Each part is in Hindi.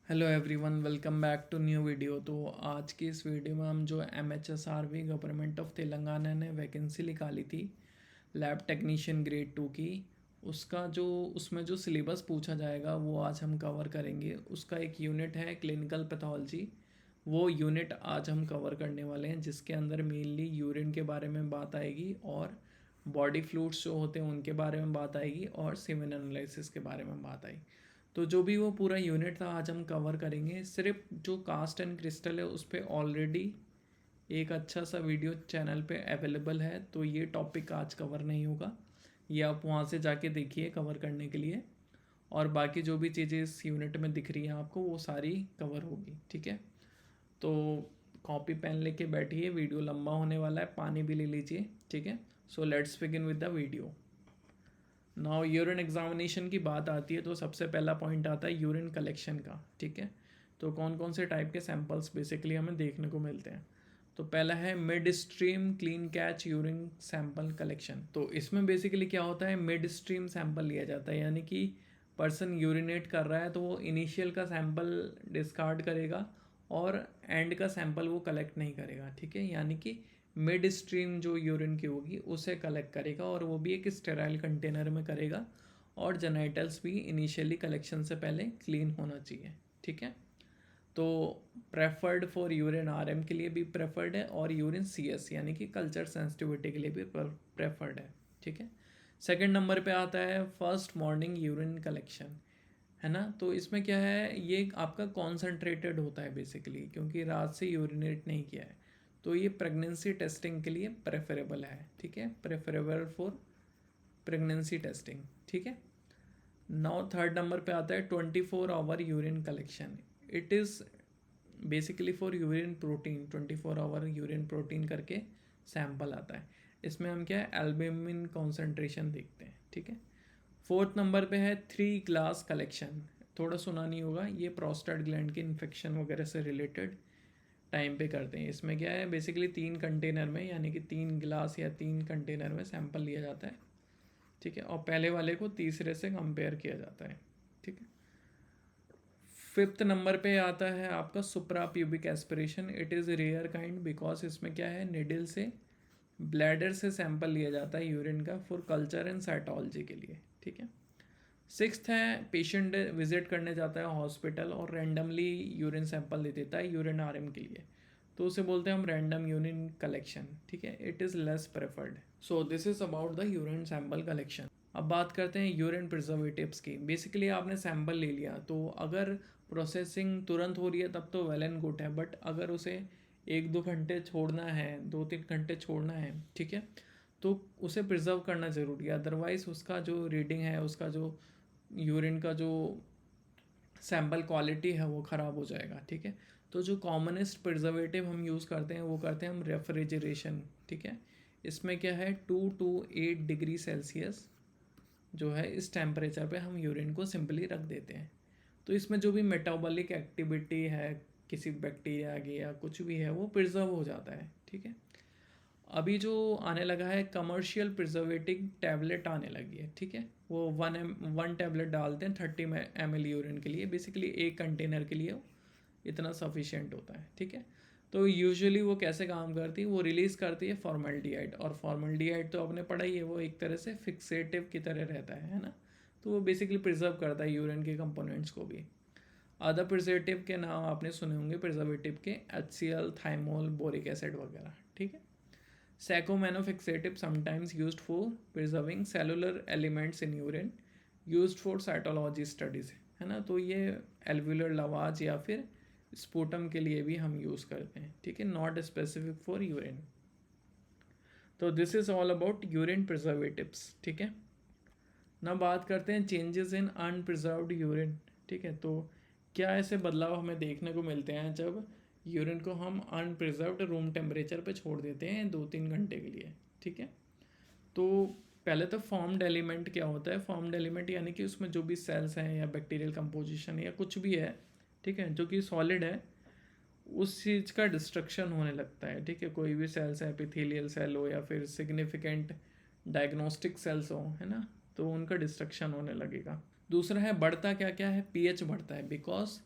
Hello everyone, welcome back to new video. तो आज की इस वीडियो में हम जो MHSRV गवर्नमेंट ऑफ तेलंगाना ने वैकेंसी निकाली थी लैब टेक्नीशियन ग्रेड 2 की, उसका जो उसमें जो सिलेबस पूछा जाएगा वो आज हम कवर करेंगे। उसका एक यूनिट है क्लिनिकल पैथोलॉजी, वो यूनिट आज हम कवर करने वाले हैं, जिसके अंदर मेनली यूरिन के बारे में बात आएगी और बॉडी फ्लूइड्स जो होते हैं उनके बारे में बात आएगी और सीमेन एनालिसिस के बारे में बात आएगी। तो जो भी वो पूरा यूनिट था आज हम कवर करेंगे। सिर्फ जो कास्ट एंड क्रिस्टल है उस पर ऑलरेडी एक अच्छा सा वीडियो चैनल पे अवेलेबल है, तो ये टॉपिक आज कवर नहीं होगा, ये आप वहाँ से जाके देखिए कवर करने के लिए। और बाकी जो भी चीज़ें इस यूनिट में दिख रही हैं आपको वो सारी कवर होगी, ठीक है। तो कॉपी पेन लेके बैठिए, वीडियो लंबा होने वाला है, पानी भी ले लीजिए, ठीक है। So let's begin with the video. Now urine examination की बात आती है तो सबसे पहला पॉइंट आता है यूरिन कलेक्शन का, ठीक है। तो कौन कौन से टाइप के सैंपल्स बेसिकली हमें देखने को मिलते हैं। तो पहला है mid stream clean catch urine sample collection. तो इसमें बेसिकली क्या होता है, मिड स्ट्रीम सैंपल लिया जाता है, यानी कि पर्सन यूरिनेट कर रहा है तो वो इनिशियल का सैंपल डिस्कार्ड करेगा और एंड का सैंपल वो कलेक्ट नहीं करेगा, ठीक है। यानी कि मिड स्ट्रीम जो यूरिन की होगी उसे कलेक्ट करेगा और वो भी एक स्टेराइल कंटेनर में करेगा, और जेनाइटल्स भी इनिशियली कलेक्शन से पहले क्लीन होना चाहिए, ठीक है। तो प्रेफर्ड फॉर यूरिन RM के लिए भी प्रेफर्ड है और यूरिन CS यानी कि कल्चर सेंसिटिविटी के लिए भी प्रेफर्ड है, ठीक है। सेकंड नंबर पे आता है फर्स्ट मॉर्निंग यूरिन कलेक्शन, है ना। तो इसमें क्या है, ये आपका कॉन्सेंट्रेटेड होता है बेसिकली, क्योंकि रात से यूरिनेट नहीं किया है, तो ये प्रेगनेंसी टेस्टिंग के लिए प्रेफरेबल है, ठीक है। प्रेफरेबल फॉर प्रेगनेंसी टेस्टिंग, ठीक है। नाउ थर्ड नंबर पे आता है 24 hour urine collection. It is basically for urine protein, 24 hour urine protein करके सैंपल आता है। इसमें हम क्या है, एल्ब्यूमिन कॉन्सेंट्रेशन देखते हैं, ठीक है। फोर्थ नंबर पे है 3 ग्लास कलेक्शन। थोड़ा सुना नहीं होगा, ये प्रोस्टेट ग्लैंड के इन्फेक्शन वगैरह से रिलेटेड टाइम पे करते हैं। इसमें क्या है, बेसिकली 3 कंटेनर में, यानी कि 3 ग्लास या 3 कंटेनर में सैंपल लिया जाता है, ठीक है। और पहले वाले को तीसरे से कंपेयर किया जाता है, ठीक है। फिफ्थ नंबर पे आता है आपका supra pubic aspiration. It is rare kind because इसमें क्या है, निडल से ब्लैडर से सैंपल लिया जाता है यूरिन का फॉर कल्चर एंड साइटोलॉजी के लिए, ठीक है। सिक्स्थ है पेशेंट विजिट करने जाता है हॉस्पिटल और रैंडमली यूरिन सैंपल दे देता है यूरिन RM के लिए, तो उसे बोलते हैं हम रैंडम यूरिन कलेक्शन, ठीक है। It is less preferred. So this is about the urine sample collection. अब बात करते हैं यूरिन प्रिजर्वेटिव्स की। बेसिकली आपने सैंपल ले लिया, तो अगर प्रोसेसिंग तुरंत हो रही है तब तो वेल एंड गुड है, बट अगर उसे 1-2 घंटे छोड़ना है, 2-3 घंटे छोड़ना है, ठीक है, तो उसे प्रिजर्व करना ज़रूरी है। अदरवाइज़ उसका जो रीडिंग है, उसका जो यूरिन का जो सैम्पल क्वालिटी है वो ख़राब हो जाएगा, ठीक है। तो जो कॉमनेस्ट प्रिजर्वेटिव हम यूज़ करते हैं वो करते हैं हम रेफ्रिजरेशन, ठीक है। इसमें क्या है, 2 to 8 डिग्री सेल्सियस जो है, इस टेम्परेचर पे हम यूरिन को सिंपली रख देते हैं। तो इसमें जो भी मेटाबॉलिक एक्टिविटी है किसी बैक्टीरिया की या कुछ भी है वो प्रिजर्व हो जाता है, ठीक है। अभी जो आने लगा है कमर्शियल प्रिजर्वेटिव टैबलेट आने लगी है, ठीक है। वो 1 टैबलेट डालते हैं 30 ml यूरिन के लिए, बेसिकली एक कंटेनर के लिए इतना सफिशिएंट होता है, ठीक है। तो यूजुअली वो कैसे काम करती है, वो रिलीज़ करती है फॉर्मल्डिहाइड, और फॉर्मल्डिहाइड तो आपने पढ़ा ही है, वो एक तरह से फिक्सेटिव की तरह रहता है ना। तो वो बेसिकली प्रिजर्व करता है यूरिन के कंपोनेंट्स को भी। अदर प्रिजर्वेटिव के नाम आपने सुने होंगे प्रिजर्वेटिव के, HCl, थाइमोल, बोरिक एसिड वगैरह, ठीक है। Saccharomanofixative sometimes used for preserving cellular elements in urine, used for cytology studies, है ना। तो ये एल्वुलर लवाज या फिर स्पूटम के लिए भी हम यूज़ करते हैं, ठीक है, नॉट स्पेसिफिक फॉर यूरिन। तो this is all about urine preservatives, ठीक है ना। बात करते हैं चेंजेस इन अनप्रिजर्व्ड यूरिन, ठीक है। तो क्या ऐसे बदलाव हमें देखने को मिलते हैं जब यूरिन को हम अनप्रिजर्व्ड रूम टेम्परेचर पे छोड़ देते हैं 2-3 घंटे के लिए, ठीक है। तो पहले तो फॉर्म्ड एलिमेंट क्या होता है, फॉर्म्ड एलिमेंट यानी कि उसमें जो भी सेल्स हैं या बैक्टीरियल कंपोजिशन या कुछ भी है, ठीक है, जो कि सॉलिड है, उस चीज़ का डिस्ट्रक्शन होने लगता है, ठीक है। कोई भी सेल्स है, एपिथेलियल सेल हो या फिर सिग्निफिकेंट डायग्नोस्टिक सेल्स हो, है ना, तो उनका डिस्ट्रक्शन होने लगेगा। दूसरा है बढ़ता क्या क्या है, पीएच बढ़ता है, बिकॉज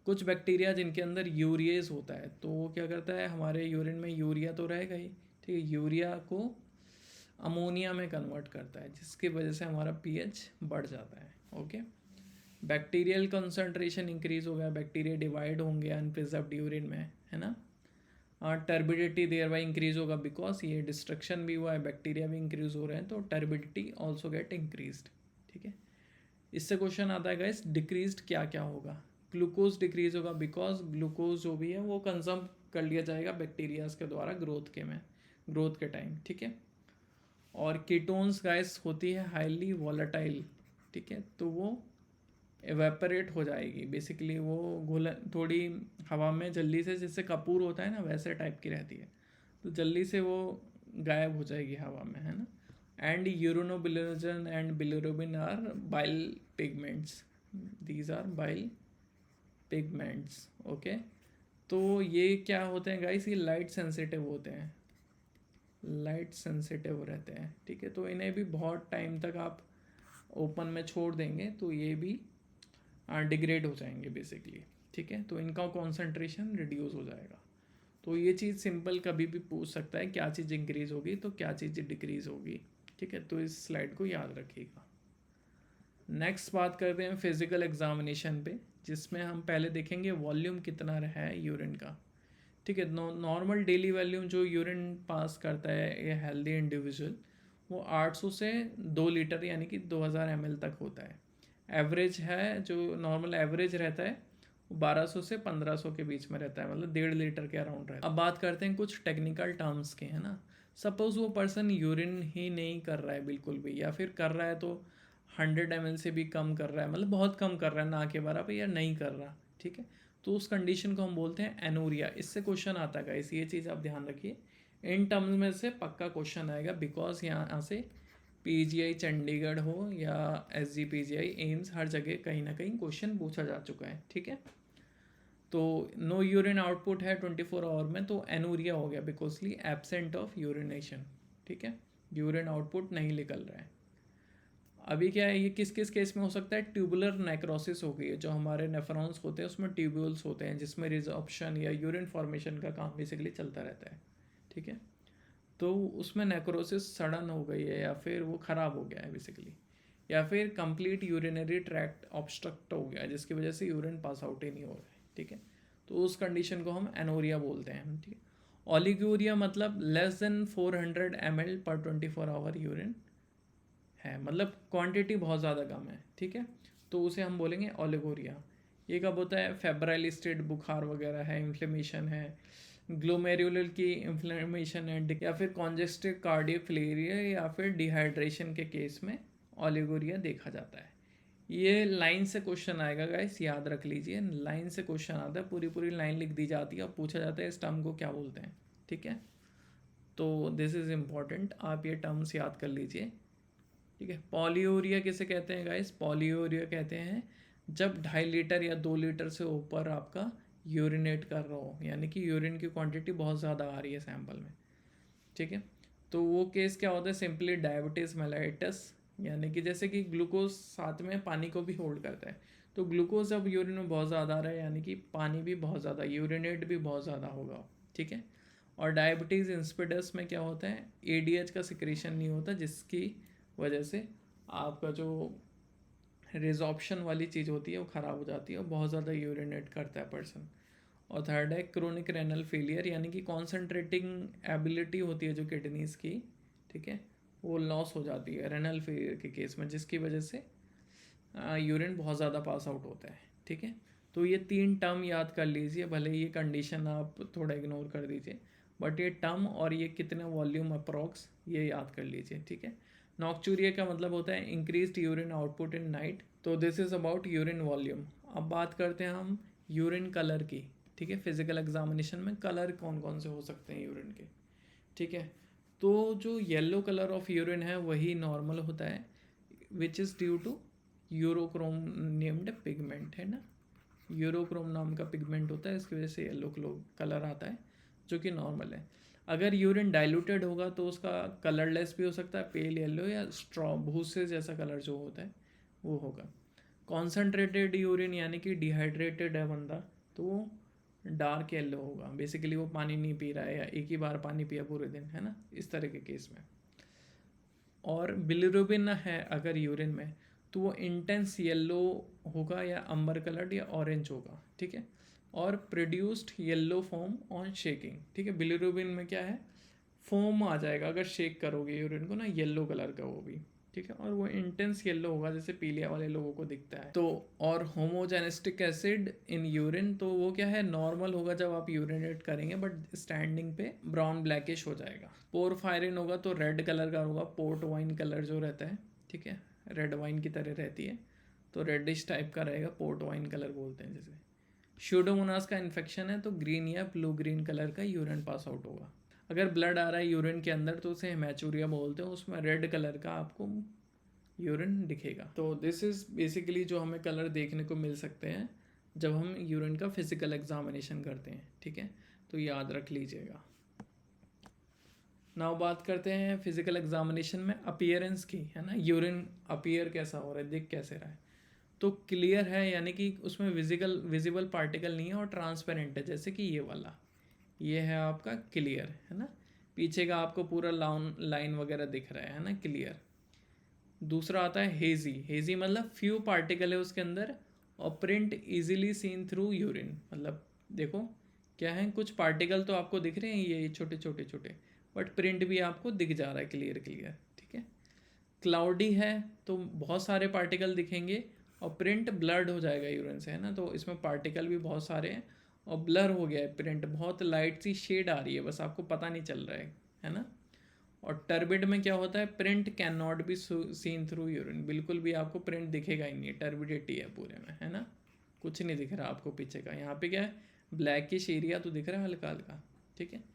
कुछ बैक्टीरिया जिनके अंदर यूरिएज होता है, तो वो क्या करता है, हमारे यूरिन में यूरिया तो रहेगा ही, ठीक है, यूरिया को अमोनिया में कन्वर्ट करता है, जिसकी वजह से हमारा पीएच बढ़ जाता है। ओके, बैक्टीरियल कंसंट्रेशन इंक्रीज हो गया, बैक्टीरिया डिवाइड होंगे अनप्रिजर्व्ड यूरिन में, है ना। टर्बिडिटी देयर बाय इंक्रीज होगा, बिकॉज ये डिस्ट्रक्शन भी हुआ है, बैक्टीरिया भी इंक्रीज हो रहे हैं, तो टर्बिडिटी ऑल्सो गेट इंक्रीज। ठीक है, इससे क्वेश्चन आता है गाइस, डिक्रीज क्या क्या होगा। ग्लूकोज डिक्रीज होगा, बिकॉज ग्लूकोज जो भी है वो कंज्यूम कर लिया जाएगा बैक्टीरियाज के द्वारा ग्रोथ के टाइम। ठीक है, और कीटोन्स गाइस होती है हाईली वॉलेटाइल, ठीक है, तो वो एवेपरेट हो जाएगी, बेसिकली वो घुल थोड़ी हवा में जल्दी से, जैसे कपूर होता है ना वैसे टाइप की रहती है, तो जल्दी से वो गायब हो जाएगी हवा में, है ना। And urobilirubin and bilirubin are bile pigments, these are bile pigments. Okay, तो ये क्या होते हैं गाइस, ये लाइट सेंसिटिव होते हैं, लाइट सेंसिटिव रहते हैं। ठीक है, तो इन्हें भी बहुत टाइम तक आप ओपन में छोड़ देंगे तो ये भी डिग्रेड हो जाएंगे बेसिकली। ठीक है, तो इनका कॉन्सेंट्रेशन रिड्यूस हो जाएगा। तो ये चीज़ सिंपल कभी भी पूछ सकता है, क्या चीज़ इंक्रीज होगी तो क्या चीज़ डिक्रीज होगी। ठीक है, तो इस स्लाइड को याद रखिएगा। नेक्स्ट बात करते हैं फिजिकल एग्जामिनेशन पे, जिसमें हम पहले देखेंगे वॉल्यूम कितना रहा है यूरिन का। ठीक है, नॉर्मल डेली वॉल्यूम जो यूरिन पास करता है ये हेल्दी इंडिविजुअल, वो 800 से 2 लीटर यानी कि 2000 ml तक होता है। एवरेज है, जो नॉर्मल एवरेज रहता है वो 1200 से 1500 के बीच में रहता है, मतलब 1.5 लीटर के अराउंड रहता है। अब बात करते हैं कुछ टेक्निकल टर्म्स के, है ना। सपोज वो पर्सन यूरिन ही नहीं कर रहा है बिल्कुल भी, या फिर कर रहा है तो 100 ml से भी कम कर रहा है, मतलब बहुत कम कर रहा है, ना के बराबर, या नहीं कर रहा। ठीक है, तो उस कंडीशन को हम बोलते हैं एनोरिया। इससे क्वेश्चन आता है गाइस, ये चीज़ आप ध्यान रखिए, इन टर्म्स में से पक्का क्वेश्चन आएगा, बिकॉज यहाँ से पीजीआई चंडीगढ़ हो या एसजी पीजीआई एम्स, हर जगह कहीं ना कहीं क्वेश्चन पूछा जा चुका है। ठीक है, तो नो यूरिन आउटपुट है 24 आवर में, तो एनोरिया हो गया, बिकॉजली एब्सेंट ऑफ यूरिनेशन। ठीक है, यूरिन आउटपुट नहीं निकल रहा है। अभी क्या है, ये किस किस केस में हो सकता है, ट्यूबुलर नेक्रोसिस हो गई है, जो हमारे नेफ्रॉन्स होते हैं उसमें ट्यूब्यूल्स होते हैं, जिसमें रिजॉर्प्शन या यूरिन फॉर्मेशन का काम बेसिकली चलता रहता है। ठीक है, तो उसमें नेक्रोसिस सडन हो गई है, या फिर वो ख़राब हो गया है बेसिकली, या फिर कंप्लीट यूरिनरी ट्रैक्ट ऑब्स्ट्रक्ट हो गया है, जिसकी वजह से यूरिन पास आउट ही नहीं हो रहा है। ठीक है, तो उस कंडीशन को हम एनोरिया बोलते हैं। ठीक है, ओलिगोरिया मतलब लेस देन 400 ml पर 24 आवर यूरिन है, मतलब क्वांटिटी बहुत ज़्यादा कम है। ठीक है, तो उसे हम बोलेंगे ओलिगोरिया। ये कब होता है, फेब्राइल स्टेट, बुखार वगैरह है, इन्फ्लेमेशन है, ग्लोमेरुलर की इन्फ्लेमेशन है, या फिर कॉन्जेस्टिव कार्डियक फेलियर, या फिर डिहाइड्रेशन के केस में ओलिगोरिया देखा जाता है। ये लाइन से क्वेश्चन आएगा गाइस, याद रख लीजिए, लाइन से क्वेश्चन आता है, पूरी पूरी लाइन लिख दी जाती है और पूछा जाता है इस टर्म को क्या बोलते हैं। ठीक है, तो दिस इज़ इम्पॉर्टेंट, आप ये टर्म्स याद कर लीजिए। ठीक है, पॉलीयूरिया किसे कहते हैं गाइस, पॉलीयूरिया कहते हैं जब 2.5 लीटर या 2 लीटर से ऊपर आपका यूरिनेट कर रहा हो, यानी कि यूरिन की क्वांटिटी बहुत ज़्यादा आ रही है सैंपल में। ठीक है, तो वो केस क्या होता है, सिंपली डायबिटीज़ मेलाइटस, यानी कि जैसे कि ग्लूकोज साथ में पानी को भी होल्ड करता है, तो ग्लूकोज जब यूरिन में बहुत ज़्यादा आ रहा है, यानी कि पानी भी बहुत ज़्यादा, यूरिनेट भी बहुत ज़्यादा होगा। ठीक है, और डायबिटीज़ इंसिपिडस में क्या होता है, एडीएच का सिक्रेशन नहीं होता, जिसकी वजह से आपका जो रिजॉर्प्शन वाली चीज़ होती है वो ख़राब हो जाती है, और बहुत ज़्यादा यूरिनेट करता है पर्सन। और थर्ड है क्रोनिक रेनल फेलियर, यानी कि कॉन्सेंट्रेटिंग एबिलिटी होती है जो किडनीज़ की, ठीक है, वो लॉस हो जाती है रेनल फेलियर के केस में, जिसकी वजह से यूरिन बहुत ज़्यादा पास आउट होता है। ठीक है, तो ये 3 टर्म याद कर लीजिए, भले ये कंडीशन आप थोड़ा इग्नोर कर दीजिए, बट ये टर्म और ये कितने वॉल्यूम अप्रॉक्स ये याद कर लीजिए। ठीक है, नॉक्चूरिया का मतलब होता है increased urine output in night, तो this is about urine volume. अब बात करते हैं हम यूरिन कलर की। ठीक है, फिजिकल एग्जामिनेशन में कलर कौन कौन से हो सकते हैं यूरिन के। ठीक है, तो जो येलो कलर ऑफ यूरिन है वही नॉर्मल होता है, which is due to urochrome named pigment, है ना, यूरोक्रोम नाम का पिगमेंट होता है, इसकी वजह से येलो कलर आता है, जो कि नॉर्मल है। अगर यूरिन डाइल्यूटेड होगा तो उसका कलरलेस भी हो सकता है, पेल येलो या स्ट्रॉ भूसे जैसा कलर जो होता है वो होगा। कॉन्सेंट्रेटेड यूरिन यानी कि डिहाइड्रेटेड है बंदा, तो वो डार्क येलो होगा, बेसिकली वो पानी नहीं पी रहा है या एक ही बार पानी पिया पूरे दिन, है ना, इस तरह के केस में। और बिलिरुबिन है अगर यूरिन में, तो वो इंटेंस येलो होगा या अंबर कलर्ड या ऑरेंज होगा, ठीक है। और produced yellow foam on shaking, ठीक है। बिलिरुबिन में क्या है, फोम आ जाएगा अगर शेक करोगे यूरिन को ना, येलो कलर का वो भी, ठीक है। और वो इंटेंस येलो होगा जैसे पीलिया वाले लोगों को दिखता है। तो और होमोजेनिस्टिक एसिड इन यूरिन, तो वो क्या है, नॉर्मल होगा जब आप यूरिनेट करेंगे, बट स्टैंडिंग पे ब्राउन ब्लैकिश हो जाएगा। पोरफायरिन होगा तो रेड कलर का होगा, पोर्ट वाइन कलर जो रहता है, ठीक है, रेड वाइन की तरह रहती है, तो रेडिश टाइप का रहेगा, पोर्ट वाइन कलर बोलते हैं जैसे। स्यूडोमोनास का इन्फेक्शन है तो ग्रीन या ब्लू ग्रीन कलर का यूरिन पास आउट होगा। अगर ब्लड आ रहा है यूरिन के अंदर तो उसे हेमेचूरिया बोलते हैं, उसमें रेड कलर का आपको यूरिन दिखेगा। तो दिस इज़ बेसिकली जो हमें कलर देखने को मिल सकते हैं जब हम यूरिन का फिजिकल एग्जामिनेशन करते हैं, ठीक है, तो याद रख लीजिएगा। नाउ बात करते हैं फिजिकल एग्जामिनेशन में अपीयरेंस की, है ना, यूरिन अपीयर कैसा हो रहा है, दिख कैसे रहा है। तो क्लियर है, यानी कि उसमें विजिबल पार्टिकल नहीं है और ट्रांसपेरेंट है, जैसे कि ये वाला, ये है आपका क्लियर, है ना, पीछे का आपको पूरा लाइन वगैरह दिख रहा है ना, क्लियर। दूसरा आता है हेजी। हेजी मतलब फ्यू पार्टिकल है उसके अंदर और print easily seen through urine, मतलब देखो क्या है, कुछ पार्टिकल तो आपको दिख रहे हैं ये छोटे छोटे छोटे, बट प्रिंट भी आपको दिख जा रहा है क्लियर क्लियर, ठीक है। क्लाउडी है तो बहुत सारे पार्टिकल दिखेंगे और प्रिंट ब्लर्ड हो जाएगा यूरिन से, है ना, तो इसमें पार्टिकल भी बहुत सारे हैं और ब्लर हो गया है प्रिंट, बहुत लाइट सी शेड आ रही है, बस आपको पता नहीं चल रहा है ना। और टर्बिड में क्या होता है, print can not be seen through urine, बिल्कुल भी आपको प्रिंट दिखेगा ही नहीं, टर्बिडिटी है पूरे में, है ना, कुछ नहीं दिख रहा आपको पीछे का। यहाँ पे क्या है, ब्लैकिश एरिया तो दिख रहा है हल्का हल्का, ठीक है।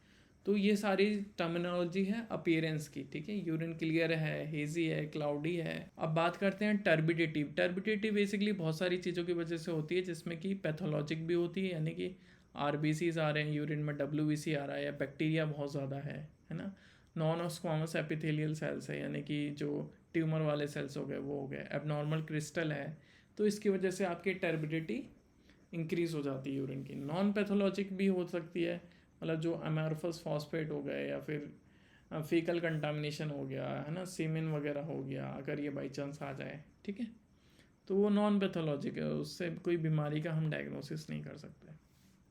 तो ये सारी टर्मिनोलॉजी है अपीयरेंस की, ठीक है। यूरिन क्लियर है, हेजी है, क्लाउडी है। अब बात करते हैं टर्बिडिटी। टर्बिडिटी बेसिकली बहुत सारी चीज़ों की वजह से होती है, जिसमें कि पैथोलॉजिक भी होती है, यानी कि आरबीसीज आ रहे हैं यूरिन में, डब्ल्यूबीसी आ रहा है, या बैक्टीरिया बहुत ज़्यादा है ना। नॉन स्क्वामस एपिथेलियल सेल्स है, यानी कि जो ट्यूमर वाले सेल्स हो गए वो हो गए, एबनॉर्मल क्रिस्टल है, तो इसकी वजह से आपकी टर्बिडिटी इंक्रीज हो जाती है यूरिन की। नॉन पैथोलॉजिक भी हो सकती है, मतलब जो अमेरफस फॉस्फेट हो गए या फिर फीकल कंटामिनेशन हो गया, है ना, सीमेन वगैरह हो गया, अगर ये बाई चांस आ जाए, ठीक है, तो वो नॉन पैथोलॉजिक है, उससे कोई बीमारी का हम डायग्नोसिस नहीं कर सकते,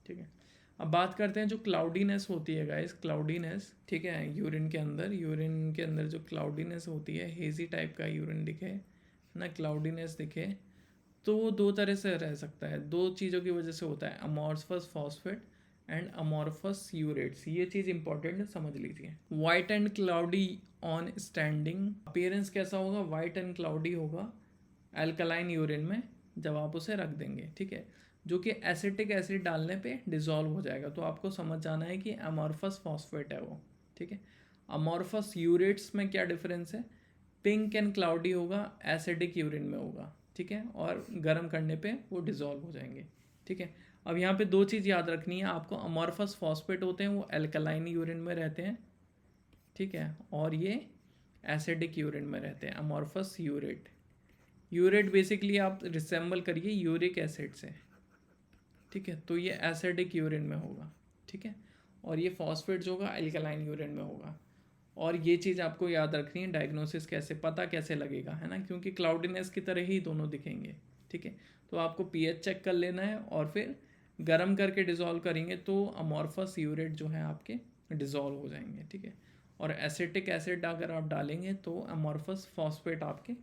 ठीक है। अब बात करते हैं जो क्लाउडीनेस होती है गाइस, क्लाउडीनेस, ठीक है, यूरिन के अंदर जो क्लाउडीनेस होती है, हेजी टाइप का यूरिन दिखे ना, क्लाउडीनेस दिखे, तो वो दो तरह से रह सकता है, दो चीज़ों की वजह से होता है, amorphous phosphate and amorphous urates. ये चीज़ इंपॉर्टेंट है, समझ लीजिए। White and cloudy on standing, appearance कैसा होगा, वाइट एंड क्लाउडी होगा अल्कलाइन यूरिन में जब आप उसे रख देंगे, ठीक है, जो कि एसिटिक एसिड डालने पे डिसॉल्व हो जाएगा। तो आपको समझ जाना है कि अमॉर्फस फॉस्फेट है वो, ठीक है। अमॉर्फस यूरेट्स में क्या डिफरेंस है, पिंक एंड क्लाउडी होगा, एसिडिक यूरिन में होगा, ठीक है, और गर्म करने पे वो डिसॉल्व हो जाएंगे, ठीक है। अब यहाँ पे दो चीज़ याद रखनी है आपको, अमॉर्फस फॉस्फेट होते हैं वो अल्कलाइन यूरिन में रहते हैं, ठीक है, और ये एसिडिक यूरिन में रहते हैं, अमॉर्फस यूरेट। यूरेट बेसिकली आप रिसेंबल करिए यूरिक एसिड से, ठीक है, तो ये एसिडिक यूरिन में होगा, ठीक है, और ये फॉस्फेट जो होगा अल्कलाइन यूरिन में होगा। और ये चीज़ आपको याद रखनी है, डायग्नोसिस कैसे पता कैसे लगेगा, है ना, क्योंकि क्लाउडीनेस की तरह ही दोनों दिखेंगे, ठीक है। तो आपको पीएच चेक कर लेना है और फिर गर्म करके डिज़ोल्व करेंगे तो अमॉर्फस यूरेट जो है आपके डिज़ोल्व हो जाएंगे, ठीक है। और एसिटिक एसिड अगर आप डालेंगे तो अमॉर्फस फॉस्फेट आपके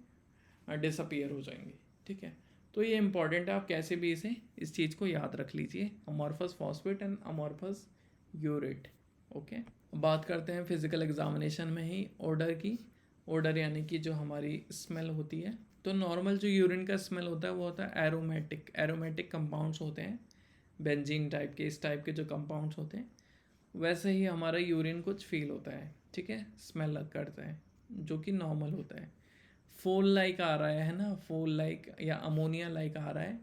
डिसअपियर हो जाएंगे, ठीक है। तो ये इंपॉर्टेंट है, आप कैसे भी इस चीज़ को याद रख लीजिए, amorphous phosphate and amorphous urate, okay. बात करते हैं फिजिकल एग्जामिनेशन में ही ओडर की। ओडर यानी कि जो हमारी स्मेल होती है, तो नॉर्मल जो यूरिन का स्मेल होता है वो होता है एरोमेटिक, एरोमेटिक कंपाउंड्स होते हैं, बेंजीन टाइप के, इस टाइप के जो कंपाउंड्स होते हैं, वैसे ही हमारा यूरिन कुछ फील होता है, ठीक है, स्मेल करता है, जो कि नॉर्मल होता है। फोल लाइक आ रहा है ना, फोल लाइक या अमोनिया लाइक आ रहा है,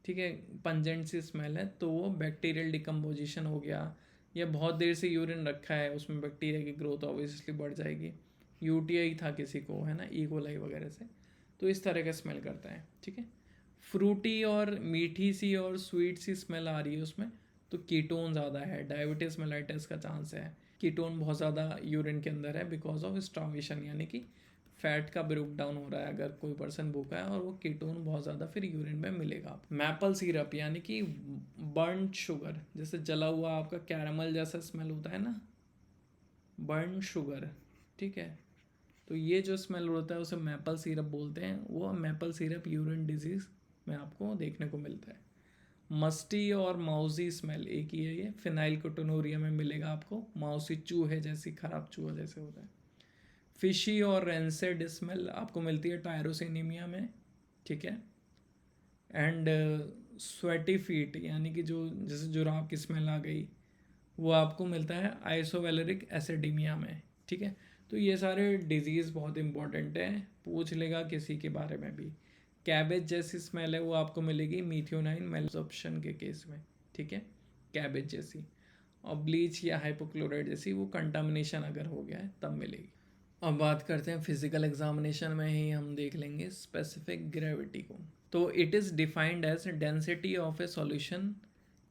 ठीक है, पंजेंट सी स्मेल है, तो वो बैक्टीरियल डिकम्पोजिशन हो गया, या बहुत देर से यूरिन रखा है उसमें बैक्टीरिया की ग्रोथ ऑब्वियसली बढ़ जाएगी, यूटीआई था किसी को, है ना, ई कोलाई वगैरह से, तो इस तरह का स्मेल करता है, ठीक है। फ्रूटी और मीठी सी और स्वीट सी स्मेल आ रही है उसमें, तो कीटोन ज़्यादा है, डायबिटीज मेलाइटिस का चांस है। कीटोन बहुत ज़्यादा यूरिन के अंदर है बिकॉज ऑफ स्टार्वेशन, यानी कि फैट का ब्रेक डाउन हो रहा है अगर कोई पर्सन भूखा है, और वो कीटोन बहुत ज़्यादा फिर यूरिन में मिलेगा। मैपल सिरप यानी कि बर्न शुगर, जैसे जला हुआ आपका कैरमल जैसा स्मेल होता है ना, बर्न शुगर, ठीक है, तो ये जो स्मेल होता है उसे मैपल सिरप बोलते हैं। वो मैपल सिरप यूरिन डिजीज़ में आपको देखने को मिलता है। मस्टी और माउसी स्मेल एक ही है, ये फिनाइलकेटोनुरिया में मिलेगा आपको, माउसी चूहे जैसी, खराब चूहा जैसे होता है। फिशी और रेंसेड स्मेल आपको मिलती है टायरोसिनीमिया में, ठीक है। एंड स्वेटी फीट यानी कि जो जैसे जुराब की स्मेल आ गई, वो आपको मिलता है आइसोवेलेरिक एसिडीमिया में, ठीक है। तो ये सारे डिजीज़ बहुत इंपॉर्टेंट है, पूछ लेगा किसी के बारे में भी। कैबेज जैसी स्मेल है वो आपको मिलेगी मीथियोनाइन मेलब्जॉर्प्शन के केस में, ठीक है, कैबेज जैसी। और ब्लीच या हाइपोक्लोराइड जैसी वो कंटामिनेशन अगर हो गया है तब मिलेगी। अब बात करते हैं फिजिकल एग्जामिनेशन में ही हम देख लेंगे स्पेसिफिक ग्रेविटी को। तो it is defined as density of a solution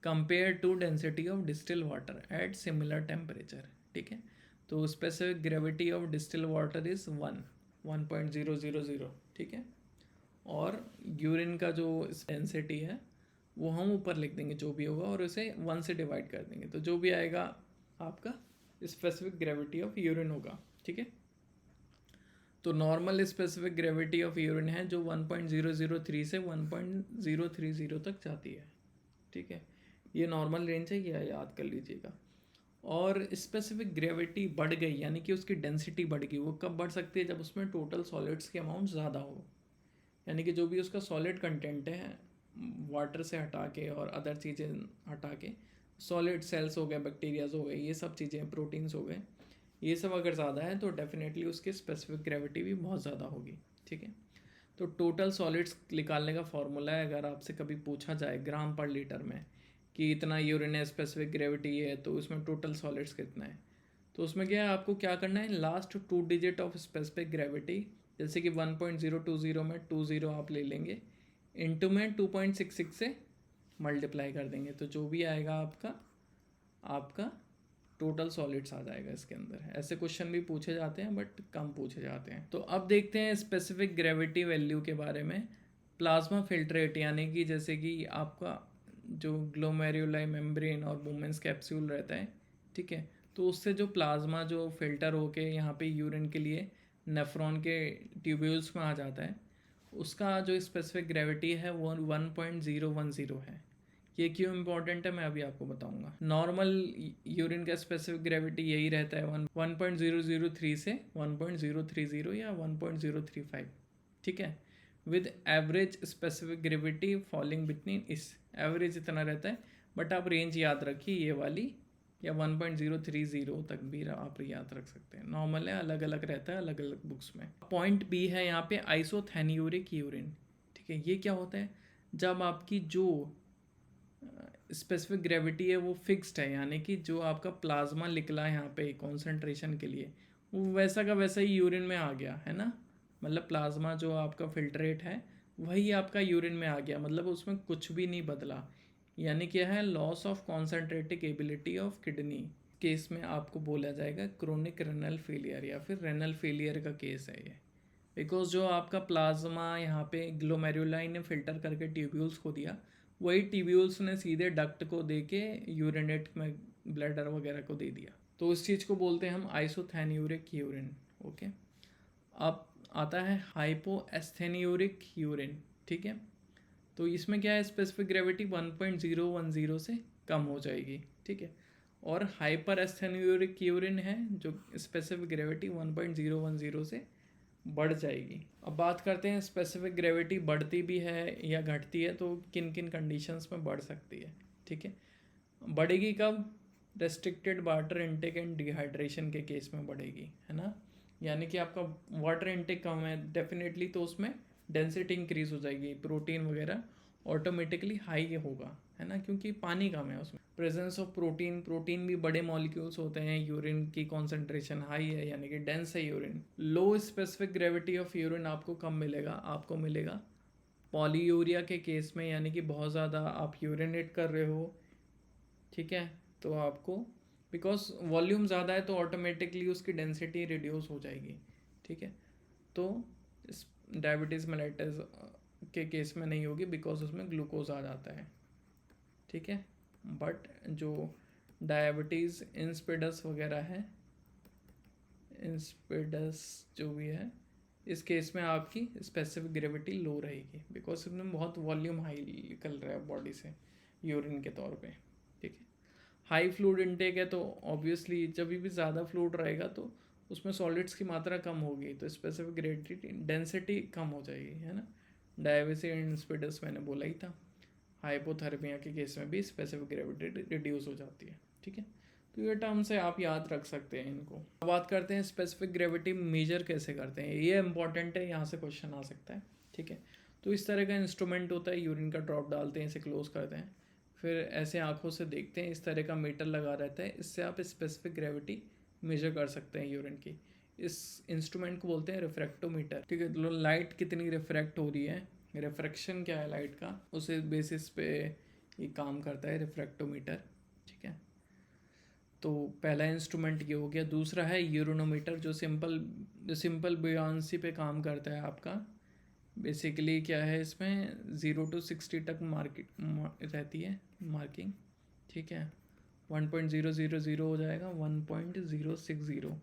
compare to density of distill water at similar temperature, ठीक है। तो specific gravity of distill water is 1.000, ठीक है। और यूरिन का जो डेंसिटी है वो हम ऊपर लिख देंगे जो भी होगा, और उसे 1 से डिवाइड कर देंगे, तो जो भी आएगा आपका स्पेसिफिक ग्रेविटी ऑफ यूरिन होगा, ठीक है। तो normal specific gravity of urine है जो 1.003 से 1.030 तक जाती है, ठीक है। ये नॉर्मल रेंज है, ये याद कर लीजिएगा। और स्पेसिफिक ग्रेविटी बढ़ गई यानी कि उसकी डेंसिटी बढ़ गई, वो कब बढ़ सकती है? जब उसमें टोटल सॉलिड्स की अमाउंट ज़्यादा हो, यानी कि जो भी उसका सॉलिड कंटेंट है वाटर से हटा के और अदर चीज़ें हटा के, सॉलिड सेल्स हो गए, बैक्टीरियाज हो गए, ये सब चीज़ें, प्रोटीन्स हो गए, ये सब अगर ज़्यादा है तो डेफिनेटली उसकी स्पेसिफिक ग्रेविटी भी बहुत ज़्यादा होगी, ठीक है। तो टोटल सॉलिड्स निकालने का फॉर्मूला है, अगर आपसे कभी पूछा जाए ग्राम पर लीटर में कि इतना यूरिन है, स्पेसिफिक ग्रेविटी है, तो उसमें टोटल सॉलिड्स कितना है, तो उसमें क्या है, आपको क्या करना है, last 2 digit of specific gravity, जैसे कि 1.020 में 20 आप ले लेंगे, इंटू में 2.66 से मल्टीप्लाई कर देंगे, तो जो भी आएगा आपका आपका टोटल सॉलिड्स आ जाएगा इसके अंदर। ऐसे क्वेश्चन भी पूछे जाते हैं बट कम पूछे जाते हैं। तो अब देखते हैं स्पेसिफिक ग्रेविटी वैल्यू के बारे में। प्लाज्मा फिल्ट्रेट यानी कि जैसे कि आपका जो ग्लोमेरुलाई मेम्ब्रेन और वुमेन्स कैप्सूल रहता है, ठीक है, तो उससे जो प्लाज्मा जो फिल्टर होके यहाँ पे यूरिन के लिए नेफ्रॉन के ट्यूब्यूल्स में आ जाता है, उसका जो स्पेसिफिक ग्रेविटी है वो 1.010 है। ये क्यों इम्पोर्टेंट है मैं अभी आपको बताऊंगा। नॉर्मल यूरिन का स्पेसिफिक ग्रेविटी यही रहता है 1.003 से 1.030 या 1.035, ठीक है, with average specific gravity falling between, इस एवरेज इतना रहता है, बट आप रेंज याद रखिए ये वाली, या 1.030 तक भी आप याद रख सकते हैं। नॉर्मल है, अलग अलग रहता है अलग अलग बुक्स में। पॉइंट बी है यहाँ पे आइसोथेन्यूरिक यूरिन, ठीक है। ये क्या होता है, जब आपकी जो स्पेसिफिक ग्रेविटी है वो फिक्स्ड है, यानी कि जो आपका प्लाज्मा निकला है यहाँ पे कॉन्सेंट्रेशन के लिए, वो वैसा का वैसा ही यूरिन में आ गया है ना, मतलब प्लाज्मा जो आपका फिल्ट्रेट है वही आपका यूरिन में आ गया, मतलब उसमें कुछ भी नहीं बदला, यानी क्या है, loss of कॉन्सेंट्रेटिक ability of kidney case में आपको बोला जाएगा क्रोनिक रेनल फेलियर, या फिर रेनल फेलियर का केस है ये। बिकॉज जो आपका प्लाज्मा यहाँ पे ग्लोमेरुलाई ने फिल्टर करके ट्यूब्यूल्स को दिया, वही ट्यूब्यूल्स ने सीधे डक्ट को दे के यूरिनेट में ब्लैडर वगैरह को दे दिया, तो इस चीज़ को बोलते हैं हम आइसोथेन्यूरिक यूरिन, ओके। अब आता है हाइपोएस्थेन्यूरिक यूरिन, ठीक है। तो इसमें क्या है, स्पेसिफिक ग्रेविटी 1.010 से कम हो जाएगी, ठीक है। और हाइपर एस्थेन्यूरिक यूरिन है जो स्पेसिफिक ग्रेविटी 1.010 से बढ़ जाएगी। अब बात करते हैं स्पेसिफिक ग्रेविटी बढ़ती भी है या घटती है, तो किन किन कंडीशंस में बढ़ सकती है, ठीक है। बढ़ेगी कब, restricted water intake and dehydration के केस में बढ़ेगी, है ना, यानी कि आपका वाटर इनटेक कम है डेफिनेटली, तो उसमें डेंसिटी इंक्रीज हो जाएगी, प्रोटीन वगैरह ऑटोमेटिकली हाई होगा, है ना, क्योंकि पानी कम है उसमें। प्रेजेंस ऑफ प्रोटीन, प्रोटीन भी बड़े मॉलिक्यूल्स होते हैं, यूरिन की कॉन्सेंट्रेशन हाई है यानी कि डेंस है urine. Low specific gravity of urine आपको कम मिलेगा, आपको मिलेगा पॉलीयूरिया के केस में यानी कि बहुत ज़्यादा आप यूरिनेट कर रहे हो, ठीक है, तो आपको बिकॉज वॉल्यूम ज़्यादा है तो ऑटोमेटिकली उसकी डेंसिटी रिड्यूस हो जाएगी, ठीक है। तो इस डायबिटीज़ मेलाइटस के केस में नहीं होगी बिकॉज उसमें ग्लूकोज आ जाता है, ठीक है। बट जो डायबिटीज़ इंसिपिडस वगैरह है, इंसिपिडस जो भी है, इस केस में आपकी स्पेसिफिक ग्रेविटी लो रहेगी बिकॉज इसमें बहुत वॉल्यूम हाई निकल रहा है बॉडी से यूरिन के तौर पे, ठीक है। हाई फ्लूइड इनटेक है तो ऑब्वियसली जब भी ज़्यादा फ्लूइड रहेगा तो उसमें सॉलिड्स की मात्रा कम होगी तो स्पेसिफिक ग्रेविटी डेंसिटी कम हो जाएगी, है ना। डायबिटीज इंसिपिडस मैंने बोला ही था। हाइपोथर्मिया के केस में भी स्पेसिफिक ग्रेविटी रिड्यूस हो जाती है, ठीक है। तो ये टर्म से आप याद रख सकते हैं इनको। बात करते हैं स्पेसिफिक ग्रेविटी मेजर कैसे करते हैं, ये इंपॉर्टेंट है, यहाँ से क्वेश्चन आ सकता है, ठीक है। तो इस तरह का इंस्ट्रूमेंट होता है, यूरिन का ड्रॉप डालते हैं, इसे क्लोज करते हैं, फिर ऐसे आंखों से देखते हैं, इस तरह का मीटर लगा रहता है, इससे आप स्पेसिफिक ग्रेविटी मेजर कर सकते हैं यूरिन की। इस इंस्ट्रूमेंट को बोलते हैं रिफ्रैक्टोमीटर, ठीक है। लाइट कितनी रिफ्रैक्ट हो रही है, रिफ्रैक्शन क्या है लाइट का, उस बेसिस पे ये काम करता है रिफ्रैक्टोमीटर, ठीक है। तो पहला इंस्ट्रूमेंट ये हो गया। दूसरा है यूरोनोमीटर जो सिंपल बुयांसी पे काम करता है आपका। बेसिकली क्या है, इसमें 0 to 60 तक रहती है मार्किंग, ठीक है। 1.000 हो जाएगा 1.060,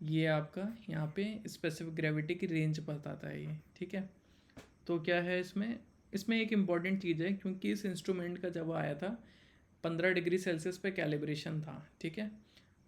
ये आपका यहाँ पे स्पेसिफिक ग्रेविटी की रेंज बताता है ये, ठीक है। तो क्या है इसमें इसमें एक इम्पॉर्टेंट चीज़ है, क्योंकि इस इंस्ट्रूमेंट का जब आया था 15 डिग्री सेल्सियस पे कैलिब्रेशन था, ठीक है।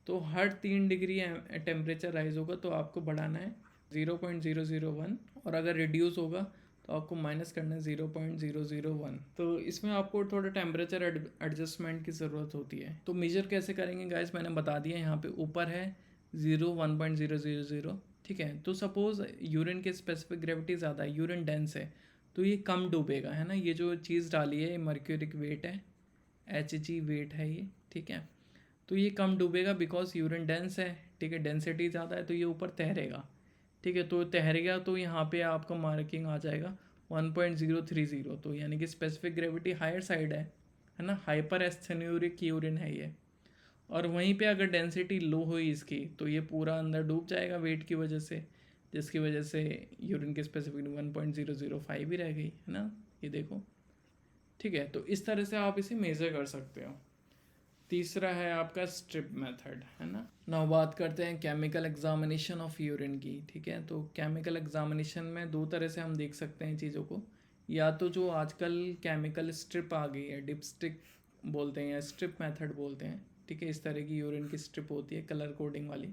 तो हर 3 डिग्री टेम्परेचर राइज होगा तो आपको बढ़ाना है 0.001, और अगर रिड्यूस होगा तो आपको माइनस करना है 0.001। तो इसमें आपको थोड़ा टेम्परेचर एडजस्टमेंट की ज़रूरत होती है। तो मेजर कैसे करेंगे गाइस, मैंने बता दिया, यहाँ पे ऊपर है 1.000, ठीक है। तो सपोज़ यूरिन की स्पेसिफिक ग्रेविटी ज़्यादा है, यूरिन डेंस है, तो ये कम डूबेगा, है ना। ये जो चीज़ डाली है मर्क्यूरिक वेट है, Hg वेट है ये, ठीक है। तो ये कम डूबेगा बिकॉज यूरिन डेंस है, ठीक है, डेंसिटी ज़्यादा है, तो ये ऊपर तैरेगा, ठीक है। तो तैरेगा तो यहाँ पे आपका मार्किंग आ जाएगा 1.030, तो यानी कि स्पेसिफिक ग्रेविटी हायर साइड है ना, हाइपर एस्थेन्यूरिक यूरिन है ये। और वहीं पे अगर डेंसिटी लो हुई इसकी तो ये पूरा अंदर डूब जाएगा वेट की वजह से, जिसकी वजह से यूरिन की स्पेसिफिक 1.005 ही रह गई, है ना, ये देखो, ठीक है। तो इस तरह से आप इसे मेज़र कर सकते हो। तीसरा है आपका स्ट्रिप मेथड, है ना। नाउ बात करते हैं केमिकल एग्जामिनेशन ऑफ यूरिन की, ठीक है। तो केमिकल एग्जामिनेशन में दो तरह से हम देख सकते हैं चीज़ों को, या तो जो आजकल केमिकल स्ट्रिप आ गई है, डिपस्टिक बोलते हैं या स्ट्रिप मेथड बोलते हैं, ठीक है। इस तरह की यूरिन की स्ट्रिप होती है कलर कोडिंग वाली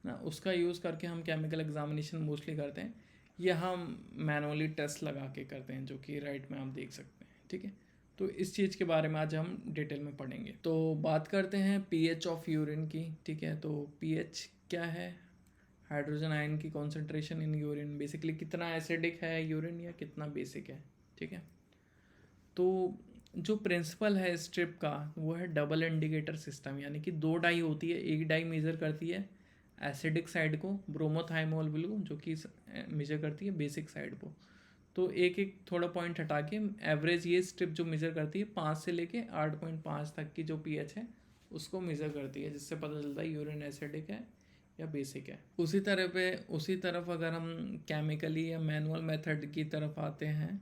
ना, उसका यूज़ करके हम केमिकल एग्जामिनेशन मोस्टली करते हैं, या हम मैनुअली टेस्ट लगा के करते हैं, जो कि राइट में आप देख सकते हैं, ठीक है। तो इस चीज़ के बारे में आज हम डिटेल में पढ़ेंगे। तो बात करते हैं पीएच ऑफ यूरिन की, ठीक है। तो पीएच क्या है, हाइड्रोजन आयन की कॉन्सेंट्रेशन इन यूरिन, बेसिकली कितना एसिडिक है यूरिन या कितना बेसिक है, ठीक है। तो जो प्रिंसिपल है स्ट्रिप का वो है डबल इंडिकेटर सिस्टम, यानी कि दो डाई होती है, एक डाई मेज़र करती है एसिडिक साइड को, ब्रोमोथाइमोल ब्लू, जो कि मेजर करती है बेसिक साइड को। तो एक एक थोड़ा पॉइंट हटा के एवरेज ये स्ट्रिप जो मेज़र करती है 5 से लेके 8.5 तक की जो पीएच है उसको मेज़र करती है, जिससे पता चलता है यूरिन एसिडिक है या बेसिक है। उसी तरफ अगर हम केमिकली या मैनुअल मेथड की तरफ आते हैं,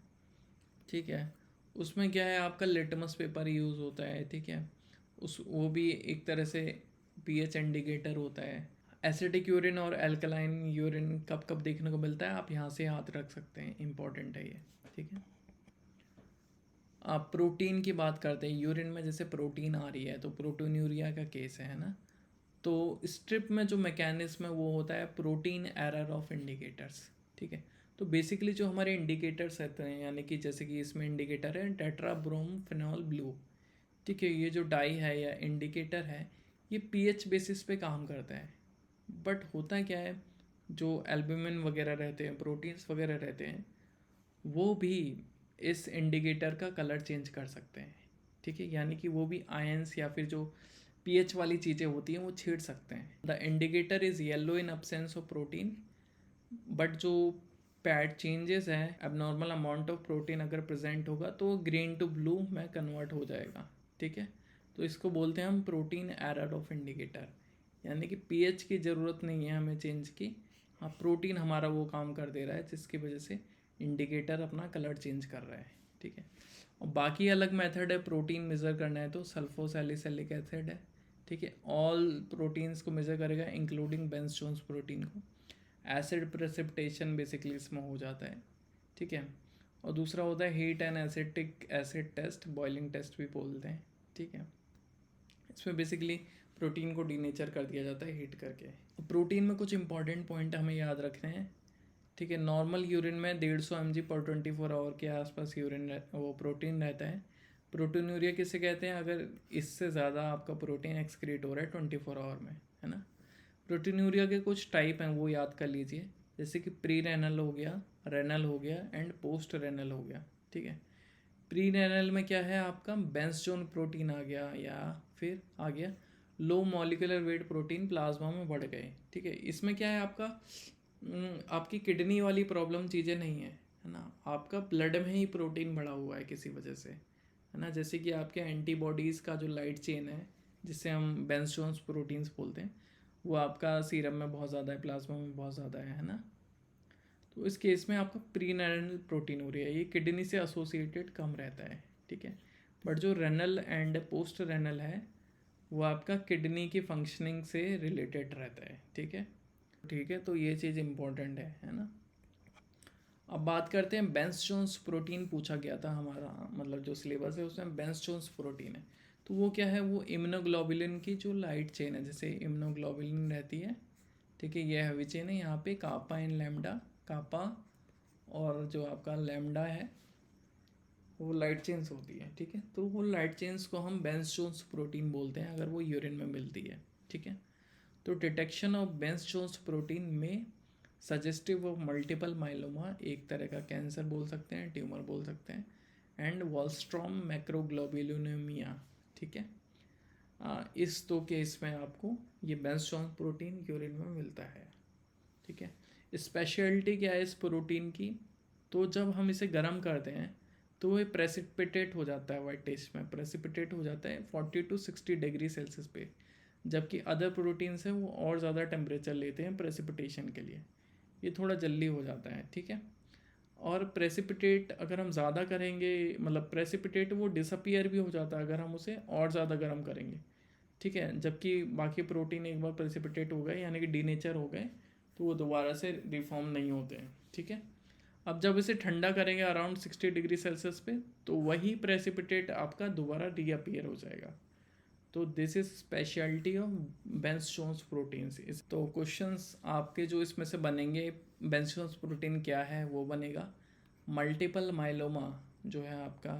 ठीक है, उसमें क्या है आपका लिटमस पेपर यूज़ होता है, ठीक है। वो भी एक तरह से पीएच इंडिकेटर होता है। एसिडिक यूरिन और एल्कलाइन यूरिन कब कब देखने को मिलता है आप यहाँ से याद रख सकते हैं, इंपॉर्टेंट है ये, ठीक है। आप प्रोटीन की बात करते हैं, यूरिन में जैसे प्रोटीन आ रही है तो प्रोटीनूरिया का केस है ना। तो स्ट्रिप में जो मैकेनिज्म है वो होता है प्रोटीन एरर ऑफ इंडिकेटर्स, ठीक है। तो बेसिकली जो हमारे इंडिकेटर्स रहते हैं, यानी कि जैसे कि इसमें इंडिकेटर है टेट्रा ब्रोम फिनॉल ब्लू, ठीक है। ये जो डाई है या इंडिकेटर है ये पीएच बेसिस पे काम करता है। बट होता क्या है, जो एल्ब्यूमिन वगैरह रहते हैं, प्रोटीन्स वगैरह रहते हैं, वो भी इस इंडिकेटर का कलर चेंज कर सकते हैं, ठीक है। यानी कि वो भी आयंस या फिर जो पीएच वाली चीज़ें होती हैं वो छेड़ सकते हैं। The indicator is yellow in absence of protein, but जो पैड चेंजेस है, एबनॉर्मल अमाउंट ऑफ प्रोटीन अगर प्रेजेंट होगा तो ग्रीन टू ब्लू में कन्वर्ट हो जाएगा, ठीक है। तो इसको बोलते हैं हम प्रोटीन एरर ऑफ इंडिकेटर, यानी कि पीएच की ज़रूरत नहीं है हमें चेंज की, हाँ प्रोटीन हमारा वो काम कर दे रहा है जिसकी वजह से इंडिकेटर अपना कलर चेंज कर रहा है, ठीक है। और बाकी अलग मेथड है प्रोटीन मेज़र करना है तो सल्फोसैलिसिलिक एसिड है, ठीक है। ऑल प्रोटीन्स को मेज़र करेगा इंक्लूडिंग बेंस जोन्स प्रोटीन को। एसिड प्रेसिपिटेशन बेसिकली इसमें हो जाता है, ठीक है। और दूसरा होता है heat and acetic acid test, boiling test भी बोलते हैं, ठीक है। इसमें बेसिकली प्रोटीन को डीनेचर कर दिया जाता है हीट करके। प्रोटीन में कुछ इंपॉर्टेंट पॉइंट हमें याद रखने हैं, ठीक है। नॉर्मल यूरिन में 150 mg/24 के आसपास यूरिन वो प्रोटीन रहता है। प्रोटीनूरिया किसे कहते हैं, अगर इससे ज़्यादा आपका प्रोटीन एक्सक्रीट हो रहा है 24 आवर में, है ना। प्रोटीनूरिया के कुछ टाइप हैं वो याद कर लीजिए, जैसे कि प्री रेनल हो गया, रेनल हो गया एंड पोस्ट रेनल हो गया, ठीक है। प्री रेनल में क्या है आपका बेंसजोन प्रोटीन आ गया, या फिर आ गया low molecular weight protein plasma में बढ़ गए, ठीक है। इसमें क्या है आपका आपकी किडनी वाली प्रॉब्लम चीज़ें नहीं है ना, आपका ब्लड में ही प्रोटीन बढ़ा हुआ है किसी वजह से, है ना। जैसे कि आपके एंटीबॉडीज़ का जो लाइट चेन है जिससे हम बेंसजोन्स प्रोटीन्स बोलते हैं, वो आपका सीरम में बहुत ज़्यादा है, प्लाज्मा में बहुत ज़्यादा है ना। तो इस केस में आपका प्री रेनल प्रोटीन हो रही है, ये किडनी से एसोसिएटेड कम रहता है, ठीक है। बट जो रेनल एंड पोस्ट रेनल है वो आपका किडनी की फंक्शनिंग से रिलेटेड रहता है, ठीक है, ठीक है। तो ये चीज़ इम्पोर्टेंट है ना। अब बात करते हैं बेंस जोन्स प्रोटीन पूछा गया था हमारा, मतलब जो सिलेबस है उसमें बेंस जोन्स प्रोटीन है। तो वो क्या है, वो इम्यूनोग्लोबुलिन की जो लाइट चेन है, जैसे इम्यूनोग्लोबुलिन रहती है, ठीक है, ये हैवी चेन है। यहाँ पे कापा एंड लैम्डा, कापा और जो आपका लैम्डा है वो लाइट चेन्स होती है, ठीक है। तो वो लाइट चेन्स को हम बेंस जोन्स प्रोटीन बोलते हैं अगर वो यूरिन में मिलती है, ठीक है। तो detection of Bence Jones protein में सजेस्टिव ऑफ मल्टीपल माइलोमा, एक तरह का कैंसर बोल सकते हैं, ट्यूमर बोल सकते हैं, एंड वॉलस्ट्रॉम मैक्रोग्लोबुलिनेमिया, ठीक है। इस दो केस में आपको ये बेंस जोन्स प्रोटीन यूरिन में मिलता है, ठीक है। स्पेशलिटी क्या है इस प्रोटीन की, तो जब हम इसे गर्म करते हैं तो ये प्रेसिपिटेट हो जाता है, वाइट टेस्ट में प्रेसिपिटेट हो जाता है 40 to 60 डिग्री सेल्सियस पे, जबकि अदर प्रोटीन से वो और ज़्यादा टेम्परेचर लेते हैं प्रेसिपिटेशन के लिए, ये थोड़ा जल्दी हो जाता है, ठीक है। और प्रेसिपिटेट अगर हम ज़्यादा करेंगे, मतलब प्रेसिपिटेट वो डिसअपियर भी हो जाता है अगर हम उसे और ज़्यादा गर्म करेंगे, ठीक है। जबकि बाकी प्रोटीन एक बार प्रेसिपिटेट हो गए यानी कि डीनेचर हो गए तो वो दोबारा से रिफॉर्म नहीं होते हैं, ठीक है। अब जब इसे ठंडा करेंगे अराउंड 60 डिग्री सेल्सियस पे तो वही प्रेसिपिटेट आपका दोबारा रीअपियर हो जाएगा। तो this is speciality of Bence Jones proteins. तो क्वेश्चंस आपके जो इसमें से बनेंगे, बेंस जोन्स प्रोटीन क्या है वो बनेगा, मल्टीपल माइलोमा जो है आपका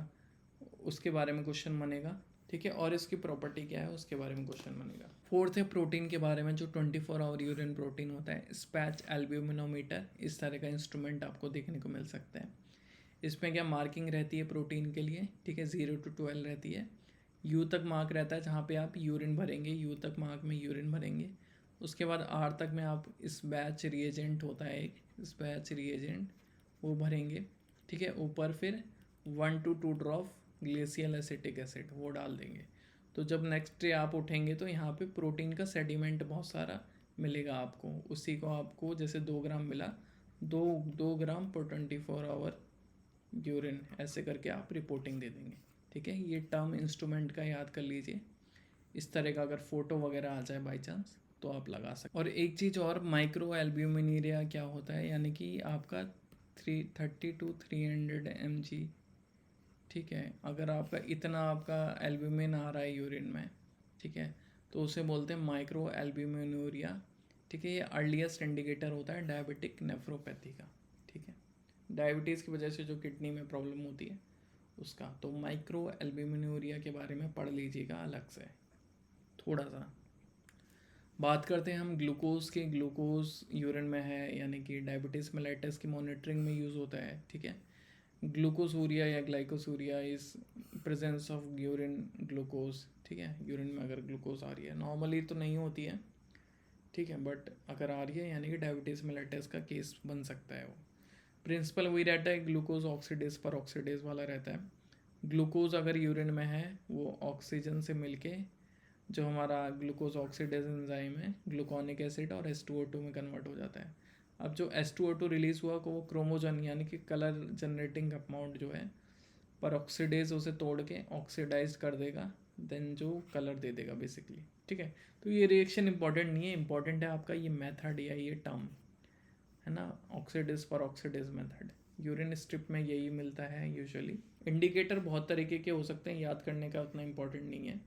उसके बारे में क्वेश्चन बनेगा, ठीक है। और इसकी प्रॉपर्टी क्या है उसके बारे में क्वेश्चन बनेगा। फोर्थ है प्रोटीन के बारे में, जो 24 आवर यूरिन प्रोटीन होता है, स्पैच एल्ब्यूमिनोमीटर, इस तरह का इंस्ट्रूमेंट आपको देखने को मिल सकता है। इसमें क्या मार्किंग रहती है प्रोटीन के लिए, ठीक है, 0 to 12 रहती है। यू तक मार्क रहता है जहाँ पे आप यूरिन भरेंगे, यू तक मार्क में यूरिन भरेंगे। उसके बाद आर तक में आप इस बैच रिएजेंट होता है एक, इस बैच रिएजेंट वो भरेंगे, ठीक है। ऊपर फिर 1 to 2 drop glacial acetic acid वो डाल देंगे। तो जब नेक्स्ट डे आप उठेंगे तो यहाँ पे प्रोटीन का सेडिमेंट बहुत सारा मिलेगा आपको, उसी को आपको जैसे 2 ग्राम मिला, 2 ग्राम पर 24 आवर यूरिन, ऐसे करके आप रिपोर्टिंग दे देंगे, ठीक है। ये टर्म इंस्ट्रूमेंट का याद कर लीजिए। इस तरह का अगर फ़ोटो वगैरह आ जाए बाई चांस तो आप लगा सकते। और एक चीज़ और, माइक्रो एल्ब्यूमिनीरिया क्या होता है, यानी कि आपका 330 to 300 mg, ठीक है। अगर आपका इतना आपका एल्ब्यूमिन आ रहा है यूरिन में, ठीक है, तो उसे बोलते हैं माइक्रो एल्ब्यूमिनूरिया, ठीक है। ये अर्लीस्ट इंडिकेटर होता है डायबिटिक नेफ्रोपैथी का, ठीक है, डायबिटीज़ की वजह से जो किडनी में प्रॉब्लम होती है उसका। तो माइक्रो एल्ब्यूमिनूरिया के बारे में पढ़ लीजिएगा अलग से थोड़ा सा। बात करते हैं हम ग्लूकोज के, ग्लूकोज यूरिन में है यानी कि डायबिटीज़ मेलाइटस की मॉनिटरिंग में यूज़ होता है, ठीक है। ग्लूकोसूरिया या glycosuria is presence of urine glucose, ठीक है। यूरिन में अगर ग्लूकोज आ रही है, नॉर्मली तो नहीं होती है, ठीक है, बट अगर आ रही है यानी कि डायबिटीज़ मेलाइटस का केस बन सकता है वो। प्रिंसिपल वही रहता है, ग्लूकोज ऑक्सीडेज पर ऑक्सीडेज वाला रहता है। ग्लूकोज अगर यूरिन में है वो ऑक्सीजन से मिलके जो हमारा ग्लूकोज ऑक्सीडेज एंजाइम है ग्लूकोनिक एसिड और H2O2 में कन्वर्ट हो जाता है। अब जो H2O2 रिलीज हुआ को वो क्रोमोजन यानी कि कलर जनरेटिंग अमाउंट जो है पर ऑक्सीडेज उसे तोड़ के ऑक्सीडाइज कर देगा, देन जो कलर दे देगा बेसिकली। ठीक है, तो ये रिएक्शन इंपॉर्टेंट नहीं है, इंपॉर्टेंट है आपका ये मेथड या ये टर्म है ना, ऑक्सीडेज पर ऑक्सीडेज मेथड। यूरिन स्ट्रिप में यही मिलता है यूजुअली। इंडिकेटर बहुत तरीके के हो सकते हैं, याद करने का उतना इंपॉर्टेंट नहीं है,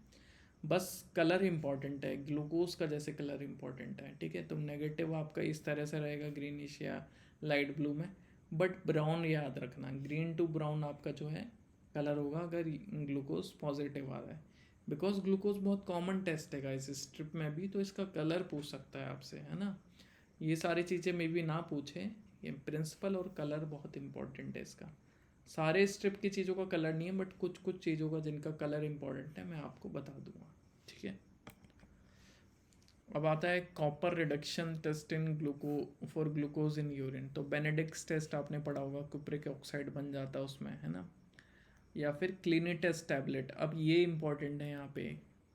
बस कलर इंपॉर्टेंट है, ग्लूकोज का जैसे कलर इंपॉर्टेंट है। ठीक है, तो नेगेटिव आपका इस तरह से रहेगा ग्रीनिश या लाइट ब्लू में, बट ब्राउन याद रखना, ग्रीन टू ब्राउन आपका जो है कलर होगा अगर ग्लूकोज पॉजिटिव आ रहा है। बिकॉज ग्लूकोज बहुत कॉमन टेस्ट है इस स्ट्रिप में भी, तो इसका कलर पूछ सकता है आपसे, है ना। ये सारी चीज़ें मे भी ना पूछे, ये प्रिंसिपल और कलर बहुत इंपॉर्टेंट है इसका। सारे स्ट्रिप की चीज़ों का कलर नहीं है, बट कुछ कुछ चीज़ों का जिनका कलर इंपॉर्टेंट है मैं आपको बता दूंगा। ठीक है, अब आता है copper reduction test in gluco for glucose in urine. तो बेनेडिक्स टेस्ट आपने पढ़ा होगा, कुप्रिक ऑक्साइड बन जाता है उसमें, है ना। या फिर क्लिनिटेस्ट टैबलेट। अब ये इंपॉर्टेंट है, यहाँ पे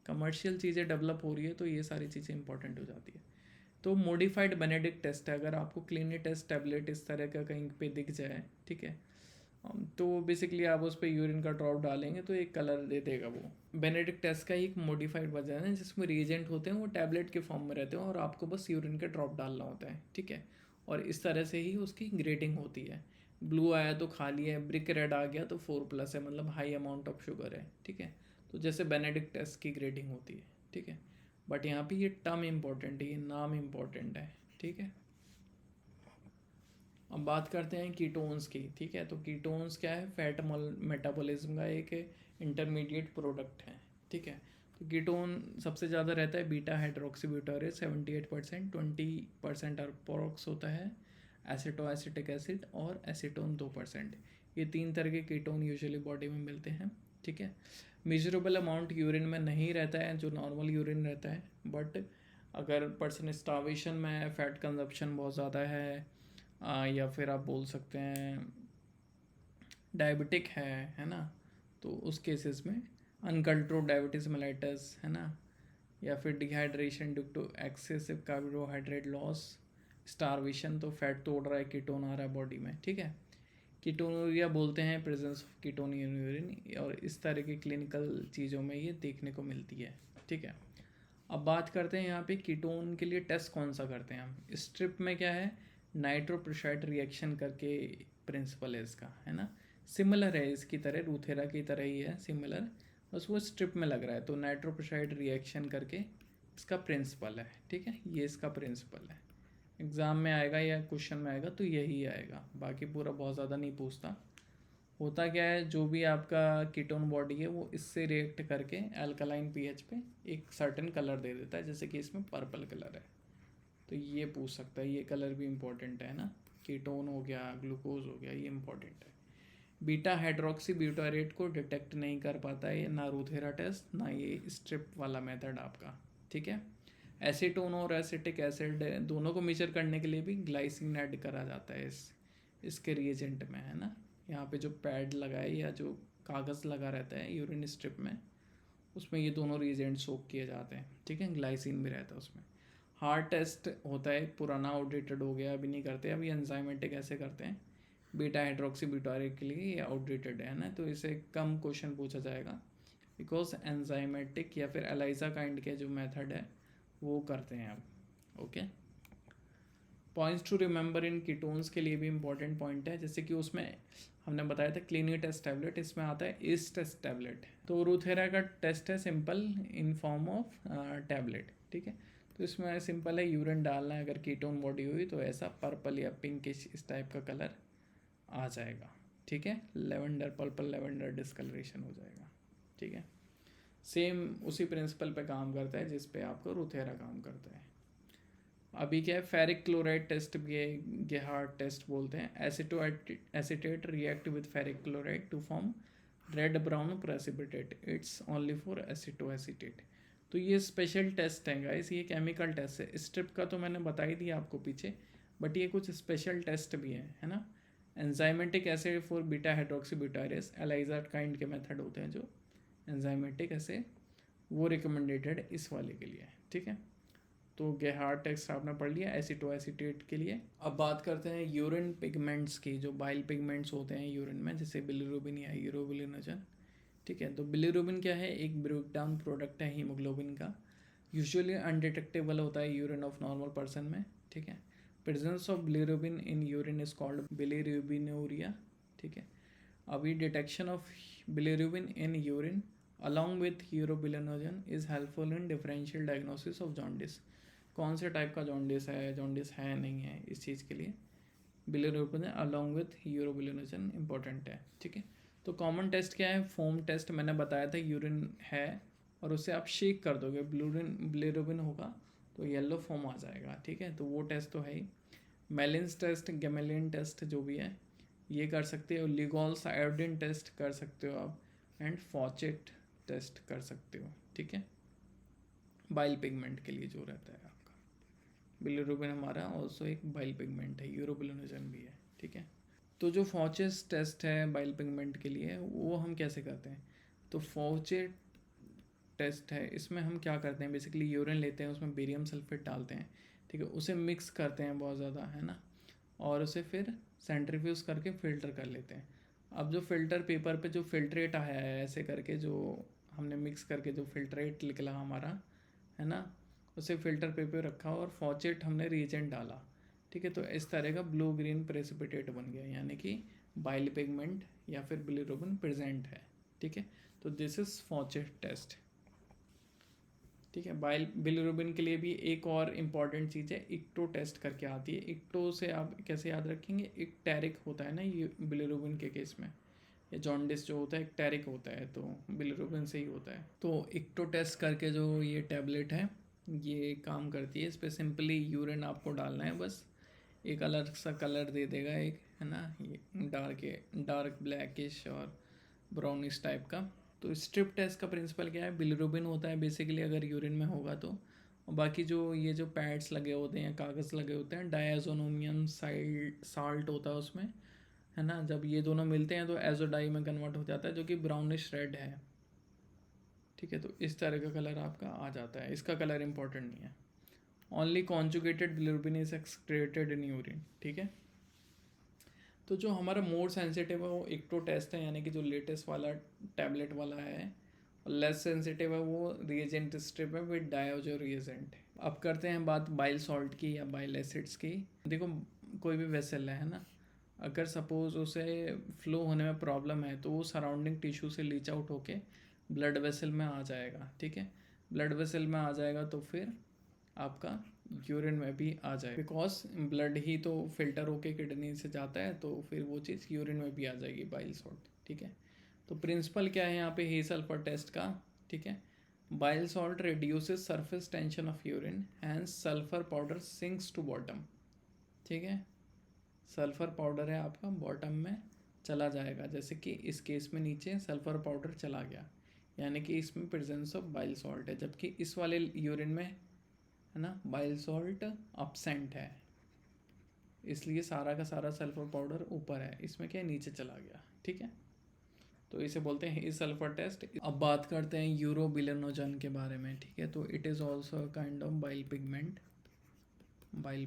कमर्शियल चीज़ें डेवलप हो रही है तो ये सारी चीज़ें इंपॉर्टेंट हो जाती है। तो मॉडिफाइड बेनेडिक्ट टेस्ट है, अगर आपको क्लिनिटेस्ट टैबलेट इस तरह का कहीं पे दिख जाए, ठीक है, तो बेसिकली आप उस पर यूरिन का ड्रॉप डालेंगे तो एक कलर दे देगा वो। बेनेडिक्ट टेस्ट का एक मॉडिफाइड वर्जन है जिसमें रिएजेंट होते हैं वो टैबलेट के फॉर्म में रहते हैं और आपको बस यूरिन का ड्रॉप डालना होता है। ठीक है, और इस तरह से ही उसकी ग्रेडिंग होती है। ब्लू आया तो खाली है, ब्रिक रेड आ गया तो 4+ है, मतलब हाई अमाउंट ऑफ शुगर है। ठीक है, तो जैसे बेनेडिक्ट टेस्ट की ग्रेडिंग होती है। ठीक है, बट यहाँ पे ये टर्म इम्पोर्टेंट है, ये नाम इम्पोर्टेंट है। ठीक है, अब बात करते हैं कीटोन्स की। ठीक है, तो कीटोन्स क्या है, फैट मेटाबॉलिज्म का एक इंटरमीडिएट प्रोडक्ट है। ठीक है, तो कीटोन सबसे ज़्यादा रहता है बीटा हाइड्रोक्सी ब्यूटारेट 78%, 20% अरपोक्स होता है, एसिटो एसिटिक एसिड और एसीटोन 2%। ये 3 तरह के कीटोन यूजुअली बॉडी में मिलते हैं। ठीक है, मेजरेबल अमाउंट यूरिन में नहीं रहता है जो नॉर्मल यूरिन रहता है, बट अगर पर्सन स्टार्वेशन में है, फैट कंजप्शन बहुत ज़्यादा है, या फिर आप बोल सकते हैं डायबिटिक है ना, तो उस केसेस में अनकंट्रोल्ड डायबिटीज मेलाइटस, है ना, या फिर dehydration due to excessive carbohydrate loss, starvation, तो फैट तोड़ रहा है, कीटोन आ रहा है बॉडी में। ठीक है, कीटोनूरिया बोलते हैं presence of ketone in urine, और इस तरह की क्लिनिकल चीज़ों में ये देखने को मिलती है। ठीक है, अब बात करते हैं यहाँ पे कीटोन के लिए टेस्ट कौन सा करते हैं हम। स्ट्रिप में क्या है, नाइट्रोप्रोसाइड रिएक्शन करके प्रिंसिपल है इसका, है ना, सिमिलर है इसकी तरह, रूथेरा की तरह ही है सिमिलर, बस वो स्ट्रिप में लग रहा है। तो नाइट्रोप्रोसाइड रिएक्शन करके इसका प्रिंसिपल है। ठीक है, ये इसका प्रिंसिपल है, एग्ज़ाम में आएगा या क्वेश्चन में आएगा तो यही आएगा, बाकी पूरा बहुत ज़्यादा नहीं पूछता। होता क्या है, जो भी आपका कीटोन बॉडी है वो इससे रिएक्ट करके अल्कलाइन पीएच पे एक सर्टेन कलर दे देता है, जैसे कि इसमें पर्पल कलर है, तो ये पूछ सकता है, ये कलर भी इम्पोर्टेंट है ना, कीटोन हो गया, ग्लूकोज हो गया, ये इम्पोर्टेंट है। बीटा हाइड्रोक्सी ब्यूटारेट को डिटेक्ट नहीं कर पाता है ना रूथेरा टेस्ट, ना ये स्ट्रिप वाला मेथड आपका। ठीक है, एसीटोन और एसिटिक एसिड दोनों को मेजर करने के लिए भी ग्लाइसिन ऐड करा जाता है इसके रिएजेंट में, है ना। यहाँ पे जो पैड लगा है या जो कागज़ लगा रहता है यूरिन स्ट्रिप में, उसमें ये दोनों रिएजेंट सोक किए जाते हैं। ठीक है, ग्लाइसिन भी रहता है उसमें। हार्ट टेस्ट होता है, पुराना आउटडेटेड हो गया, अभी नहीं करते, अभी एंजाइमेटिक ऐसे करते हैं। बीटा हाइड्रोक्सी ब्यूटारिक के लिए ये आउटडेटेड है ना, तो इसे कम क्वेश्चन पूछा जाएगा, बिकॉज एंजाइमेटिक या फिर एलाइजा काइंड के जो मेथड है वो करते हैं अब। Okay, points to remember in ketones के लिए भी इंपॉर्टेंट पॉइंट है, जैसे कि उसमें हमने बताया था क्लिनी टेस्ट टैबलेट, इसमें आता है इस टेस्ट टैबलेट। तो रूथेरा का टेस्ट है simple in form of tablet. ठीक है, तो इसमें सिंपल है, यूरिन डालना है, अगर कीटोन बॉडी हुई तो ऐसा पर्पल या पिंकिश इस टाइप का कलर आ जाएगा। ठीक है, लेवेंडर, पर्पल लेवेंडर डिस्कलरेशन हो जाएगा। ठीक है, सेम उसी प्रिंसिपल पे काम करता है जिस पे आपका रूथेरा काम करता है। अभी क्या है, फेरिक क्लोराइड टेस्ट भी है, गेहार्ड टेस्ट बोलते हैं। Acetate react with ferric chloride to form red brown precipitate, it's only for acetoacetate. तो ये स्पेशल टेस्ट है गाइस, ये केमिकल टेस्ट है। स्ट्रिप का तो मैंने बता ही दिया आपको पीछे, बट ये कुछ स्पेशल टेस्ट भी है ना। Enzymatic acid for beta hydroxy butyrate ELISA kind के मेथड होते हैं जो एंजाइमेटिक ऐसे, वो रिकमेंडेड इस वाले के लिए, ठीक है। तो गेहार्ड टेक्स्ट आपने पढ़ लिया एसीटोएसीटेट के लिए। अब बात करते हैं यूरिन पिगमेंट्स की, जो बाइल पिगमेंट्स होते हैं यूरिन में, जैसे बिलिरुबिन या यूरोबिलिनोजन, ठीक है। तो बिलिरुबिन क्या है, एक ब्रेक डाउन प्रोडक्ट है हीमोग्लोबिन का, यूजुअली अनडिटेक्टेबल होता है यूरिन ऑफ नॉर्मल पर्सन में, ठीक है। Presence of bilirubin in urine is called bilirubinuria, ठीक है। अभी detection of bilirubin in urine along with urobilinogen is helpful in differential diagnosis of jaundice. कौन से टाइप का जॉन्डिस है, जॉन्डिस है नहीं है, इस चीज़ के लिए bilirubin along with urobilinogen important है, ठीक है। तो कॉमन टेस्ट क्या है, फोम टेस्ट मैंने बताया था, यूरिन है और उससे आप शेक कर दोगे, बिलिरुबिन होगा तो येलो फोम आ जाएगा, ठीक है। तो वो टेस्ट तो है ही। मेलिन्स टेस्ट, गेमेलिन टेस्ट जो भी है ये कर सकते हो, लिगोल्स आयोडीन टेस्ट कर सकते हो आप, एंड फॉचेट टेस्ट कर सकते हो, ठीक है। बाइल पिगमेंट के लिए जो रहता है आपका, बिलिरुबिन हमारा ऑल्सो एक बाइल पिगमेंट है, यूरोबिलिनोजन भी है, ठीक है। तो जो फॉचेस टेस्ट है बाइल पिगमेंट के लिए वो हम कैसे करते हैं, तो फॉचेट टेस्ट है, इसमें हम क्या करते हैं, बेसिकली यूरिन लेते हैं, उसमें बेरियम सल्फेट डालते हैं, ठीक है, उसे मिक्स करते हैं बहुत ज़्यादा, है ना, और उसे फिर सेंट्रीफ्यूज करके फ़िल्टर कर लेते हैं। अब जो फ़िल्टर पेपर पे जो फ़िल्ट्रेट आया है ऐसे करके, जो हमने मिक्स करके जो फ़िल्ट्रेट निकला हमारा, है ना, उसे फ़िल्टर पेपर रखा और फॉचेट हमने रिएजेंट डाला, ठीक है। तो इस तरह का ब्लू ग्रीन प्रेसिपिटेट बन गया, यानी कि बाइल पिगमेंट या फिर बिलिरुबिन प्रेजेंट है, ठीक है। तो दिस इज़ फॉचेट टेस्ट, ठीक है। बाइल बिलिरुबिन के लिए भी एक और इम्पॉर्टेंट चीज़ है, इक्टो टेस्ट करके आती है। इक्टो से आप कैसे याद रखेंगे, इक्टेरिक होता है ना ये बिलिरुबिन के केस में, ये जॉन्डिस जो होता है इक्टेरिक होता है, तो बिलिरुबिन से ही होता है। तो इक्टो टेस्ट करके जो ये टैबलेट है ये काम करती है, इस पर सिंपली यूरिन आपको डालना है, बस एक अलग सा कलर दे देगा एक, है ना, ये डार्क ब्लैकिश और ब्राउनिश टाइप का। तो स्ट्रिप टेस्ट का प्रिंसिपल क्या है, बिलिरुबिन होता है बेसिकली अगर यूरिन में होगा तो, और बाकी जो ये जो पैड्स लगे होते हैं, कागज़ लगे होते हैं, डायाजोनोमियम साल्ट होता है उसमें, है ना, जब ये दोनों मिलते हैं तो एजोडाई में कन्वर्ट हो जाता है, जो कि ब्राउनिश रेड है, ठीक है। तो इस तरह का कलर आपका आ जाता है, इसका कलर इंपॉर्टेंट नहीं है। Only conjugated bilirubin is excreted in urine, ठीक है। तो जो हमारा मोर सेंसिटिव है वो इक्टो टेस्ट है, यानी कि जो लेटेस्ट वाला टैबलेट वाला है, और लेस सेंसिटिव है वो रिएजेंट स्ट्रिप है विद डायोजो रिएजेंट। अब करते हैं बात बाइल सॉल्ट की या बाइल एसिड्स की। देखो कोई भी वेसल है ना, अगर सपोज उसे फ्लो होने में प्रॉब्लम है तो वो सराउंडिंग टिश्यू से लीच आउट होके ब्लड वेसल में आ जाएगा, ठीक है। ब्लड वेसल में आ जाएगा तो फिर आपका यूरिन में भी आ जाए, बिकॉज ब्लड ही तो फिल्टर होके किडनी से जाता है, तो फिर वो चीज़ यूरिन में भी आ जाएगी बाइल सॉल्ट, ठीक है। तो प्रिंसिपल क्या है यहाँ पे हे सल्फर टेस्ट का, ठीक है। Bile salt reduces surface tension of urine and sulphur powder sinks to bottom, ठीक है। सल्फर पाउडर है आपका बॉटम में चला जाएगा, जैसे कि इस केस में नीचे सल्फर पाउडर चला गया, यानी कि इसमें प्रेजेंस ऑफ बाइल सॉल्ट है, जबकि इस वाले यूरिन में, है ना, बाइल सॉल्ट अपसेंट है, इसलिए सारा का सारा सल्फर पाउडर ऊपर है, इसमें क्या नीचे चला गया, ठीक है। तो इसे बोलते हैं सल्फर टेस्ट। अब बात करते हैं यूरोबिलिनोजन के बारे में, ठीक है। तो it is also kind of bile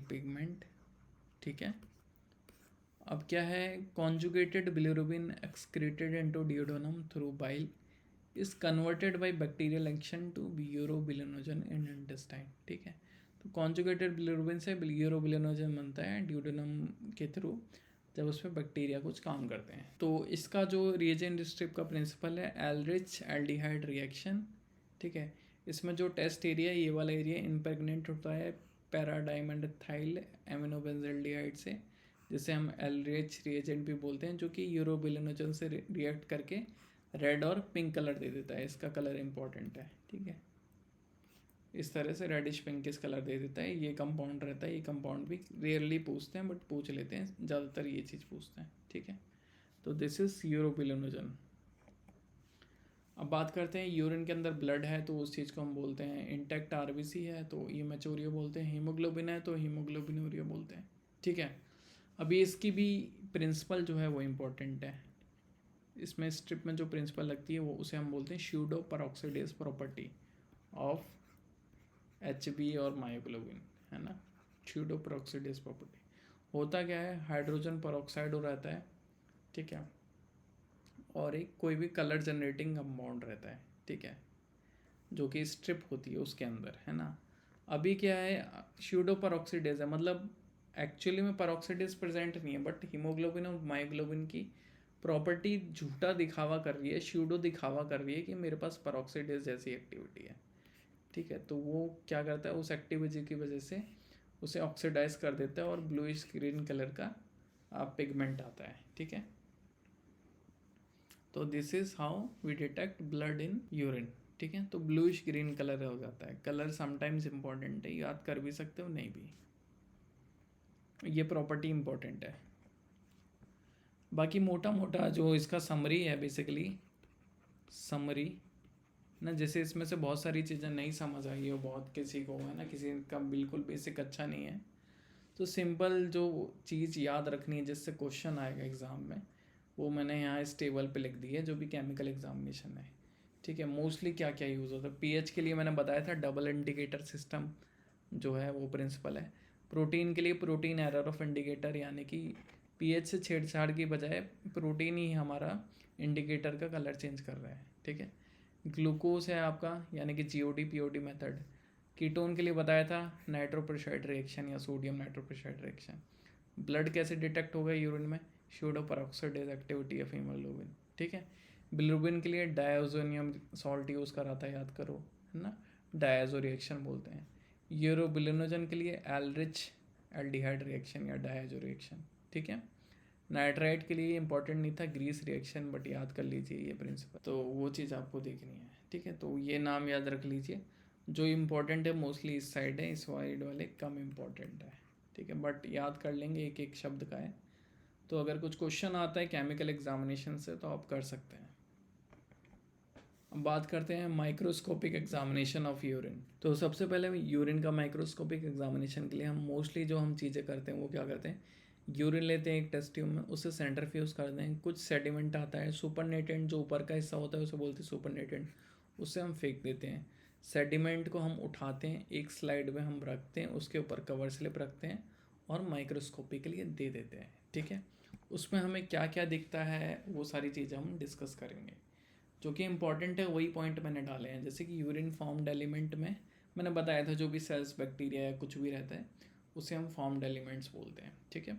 pigment, ठीक है। अब क्या है, conjugated bilirubin excreted into duodenum through bile is converted by bacterial action to urobilinogen in intestine, ठीक है। तो कॉन्जुगेटेड बिलिरुबिन से यूरोबिलिनोजन बनता है डिओडोनम के थ्रू, जब उस पर बैक्टीरिया कुछ काम करते हैं। तो इसका जो रिएजेंट स्ट्रिप का प्रिंसिपल है एल्ड्रिच एल्डिहाइड रिएक्शन, ठीक है। इसमें जो टेस्ट एरिया ये वाला एरिया इम्प्रेग्नेंट होता है पैराडाइमेंडाइल एमिनोबेंजल्डिहाइड से, जिसे हम एल्ड्रिच रिएजेंट भी बोलते हैं, जो कि यूरोबिलिनोजन से रिएक्ट करके रेड और पिंक कलर दे देता है, इसका कलर इंपॉर्टेंट है, ठीक है। इस तरह से रेडिश पिंकिश कलर दे देता है, ये कंपाउंड रहता है। ये कंपाउंड भी रेयरली पूछते हैं बट पूछ लेते हैं, ज़्यादातर ये चीज़ पूछते हैं, ठीक है। तो दिस इज़ यूरोबिलिनोजन। अब बात करते हैं यूरिन के अंदर ब्लड है तो उस चीज़ को हम बोलते हैं इंटैक्ट आरबीसी है तो ये मैचोरिया बोलते हैं, हीमोग्लोबिन है तो हीमोग्लोबिनूरिया बोलते हैं, ठीक है। अभी इसकी भी प्रिंसिपल जो है वो इम्पोर्टेंट है। इसमें स्ट्रिप में जो प्रिंसिपल लगती है वो उसे हम बोलते हैं स्यूडो पेरोक्साइडेज प्रॉपर्टी ऑफ HB और मायोग्लोबिन, है ना। स्यूडो पेरोक्साइडेज प्रॉपर्टी होता क्या है, हाइड्रोजन पेरोक्साइड हो रहता है, ठीक है, और एक कोई भी कलर जनरेटिंग कंपाउंड रहता है, ठीक है, जो कि स्ट्रिप होती है उसके अंदर, है ना। अभी क्या है, स्यूडो पेरोक्साइडेज है, मतलब एक्चुअली में पेरोक्साइडेज प्रेजेंट नहीं है, बट हीमोग्लोबिन और मायोग्लोबिन की प्रॉपर्टी झूठा दिखावा कर रही है, स्यूडो दिखावा कर रही है कि मेरे पास पेरोक्साइडेज जैसी एक्टिविटी है, ठीक है। तो वो क्या करता है, उस एक्टिविटी की वजह से उसे ऑक्सीडाइज कर देता है और ब्लूइश ग्रीन कलर का पिगमेंट आता है, ठीक है। तो this is how we detect blood in urine, ठीक है। तो ब्लूइश ग्रीन कलर हो जाता है। कलर समटाइम्स इम्पॉर्टेंट है, याद कर भी सकते हो, नहीं भी, ये प्रॉपर्टी इम्पॉर्टेंट है। बाकी मोटा मोटा जो इसका समरी है, बेसिकली समरी ना, जैसे इसमें से बहुत सारी चीज़ें नहीं समझ आई हो बहुत किसी को, है ना, किसी का बिल्कुल बेसिक अच्छा नहीं है, तो सिंपल जो चीज़ याद रखनी है जिससे क्वेश्चन आएगा एग्ज़ाम में, वो मैंने यहाँ इस टेबल पे लिख दी है, जो भी केमिकल एग्जामिनेशन है, ठीक है। मोस्टली क्या क्या यूज़ होता है, पीएच के लिए मैंने बताया था डबल इंडिकेटर सिस्टम जो है वो प्रिंसिपल है। प्रोटीन के लिए प्रोटीन एरर ऑफ इंडिकेटर, यानी कि पीएच से छेड़छाड़ की बजाय प्रोटीन ही हमारा इंडिकेटर का कलर चेंज कर रहा है, ठीक है। ग्लूकोज है आपका, यानी कि जीओडी पीओडी मेथड। कीटोन के लिए बताया था नाइट्रोप्रोसाइड रिएक्शन या सोडियम नाइट्रोप्रोसाइड रिएक्शन। ब्लड कैसे डिटेक्ट होगा यूरिन में, स्यूडो पेरोक्साइडेज एक्टिविटी ऑफ हीमोग्लोबिन, ठीक है। बिलिरुबिन के लिए डायजोनियम सॉल्ट यूज़ करा था, याद करो, है ना, डायजो रिएक्शन बोलते हैं। यूरोबिलिनोजन के लिए एलरिच एल्डिहाइड रिएक्शन या डायजो रिएक्शन, ठीक है। नाइट्राइट के लिए इंपॉर्टेंट नहीं था, ग्रीस रिएक्शन, बट याद कर लीजिए ये प्रिंसिपल, तो वो चीज़ आपको देखनी है, ठीक है। तो ये नाम याद रख लीजिए, जो इम्पोर्टेंट है मोस्टली इस साइड है, इस साइड वाले कम इम्पोर्टेंट है, ठीक है, बट याद कर लेंगे एक एक शब्द का है। तो अगर कुछ क्वेश्चन आता है केमिकल एग्जामिनेशन से तो आप कर सकते हैं। अब बात करते हैं माइक्रोस्कोपिक एग्जामिनेशन ऑफ यूरिन। तो सबसे पहले यूरिन का माइक्रोस्कोपिक एग्जामिनेशन के लिए हम मोस्टली जो हम चीज़ें करते हैं वो क्या करते हैं, यूरिन लेते हैं एक टेस्ट ट्यूब में, उसे सेंट्रीफ्यूज करते हैं, कुछ सेडिमेंट आता है, सुपरनेटेंट जो ऊपर का हिस्सा होता है उसे बोलते हैं सुपरनेटेंट, उससे हम फेंक देते हैं। सेडिमेंट को हम उठाते हैं, एक स्लाइड में हम रखते हैं, उसके ऊपर कवर स्लिप रखते हैं और माइक्रोस्कोपी के लिए दे देते हैं, ठीक है। उसमें हमें क्या क्या दिखता है वो सारी चीज़ें हम डिस्कस करेंगे। जो कि इंपॉर्टेंट है वही पॉइंट मैंने डाले हैं, जैसे कि यूरिन फॉर्म्ड एलिमेंट में मैंने बताया था जो भी सेल्स बैक्टीरिया या कुछ भी रहता है उसे हम फॉर्म्ड एलिमेंट्स बोलते हैं, ठीक है।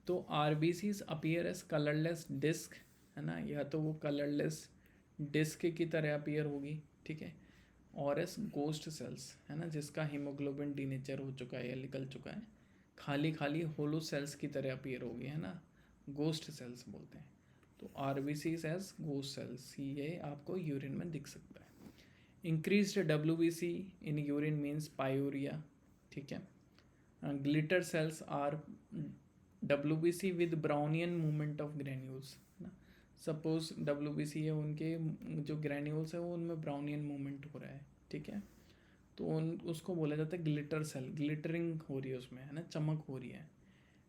तो RBCs appear as colourless disc, है ना, या तो वो कलरलेस डिस्क की तरह अपीयर होगी, ठीक है, और एस गोस्ट सेल्स, है ना, जिसका हीमोग्लोबिन डीनेचर हो चुका है या निकल चुका है, खाली खाली होलो सेल्स की तरह अपीयर होगी, है ना, गोस्ट सेल्स बोलते हैं। तो RBCs एज गोस्ट सेल्स ये आपको यूरिन में दिख सकता है। Increased WBC in urine means pyuria, ठीक है। Glitter cells are WBC with Brownian movement of granules, है ना। सपोज WBC है, उनके जो ग्रेन्यूल्स है वो उनमें ब्राउनियन मूवमेंट हो रहा है, ठीक है, तो उसको बोला जाता है ग्लिटर सेल, ग्लिटरिंग हो रही है उसमें, है ना, चमक हो रही है।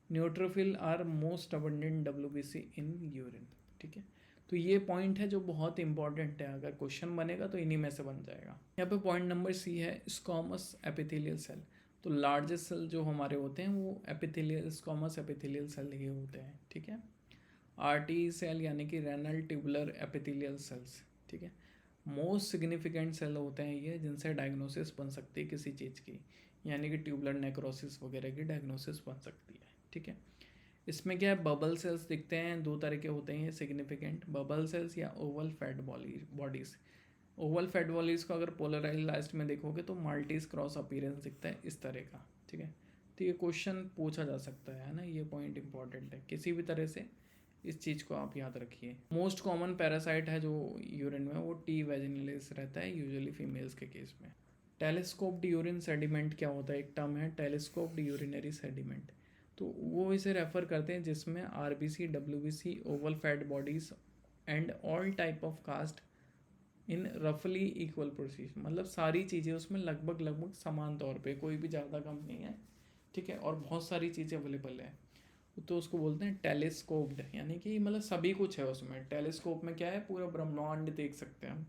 Neutrophil are most abundant WBC in urine, ठीक है। तो ये पॉइंट है जो बहुत इंपॉर्टेंट है, अगर क्वेश्चन बनेगा तो इन्हीं में से बन जाएगा। यहाँ पे पॉइंट नंबर C है स्क्वामस एपिथेलियल सेल। तो लार्जेस्ट सेल जो हमारे होते हैं वो एपिथेलियल स्क्वामस एपिथेलियल सेल ही होते हैं, ठीक है। RT सेल यानी कि रेनल ट्यूबुलर एपिथेलियल सेल्स, ठीक है। मोस्ट सिग्निफिकेंट सेल होते हैं ये जिनसे डायग्नोसिस बन सकती है किसी चीज़ की, यानी कि ट्यूबुलर नेक्रोसिस वगैरह की डायग्नोसिस बन सकती है, ठीक है। इसमें क्या है, बबल सेल्स दिखते हैं, दो तरह के होते हैं ये सिग्निफिकेंट, बबल सेल्स या Oval fat bodies. Oval fat bodies को अगर पोलराइज्ड में देखोगे तो माल्टीज क्रॉस अपीयरेंस दिखता है इस तरह का, ठीक है। तो ये क्वेश्चन पूछा जा सकता है ना, ये पॉइंट इंपॉर्टेंट है, किसी भी तरह से इस चीज़ को आप याद रखिए। मोस्ट कॉमन पैरासाइट है जो यूरिन में वो T. वैजिनलिस रहता है, यूजुअली फीमेल्स के केस में। टेलीस्कोप्ड यूरिन सेडिमेंट क्या होता है, एक टर्म है टेलीस्कोप्ड यूरिनरी सेडिमेंट, तो वो इसे रेफर करते हैं जिसमें RBC WBC oval fat bodies and all type of cast in रफली इक्वल प्रोसीजर, मतलब सारी चीज़ें उसमें लगभग समान तौर पे, कोई भी ज़्यादा कम नहीं है, ठीक है, और बहुत सारी चीज़ें अवेलेबल है। तो उसको बोलते हैं टेलीस्कोप्ड, यानी कि मतलब सभी कुछ है उसमें। टेलीस्कोप में क्या है, पूरा ब्रह्मांड देख सकते हैं हम।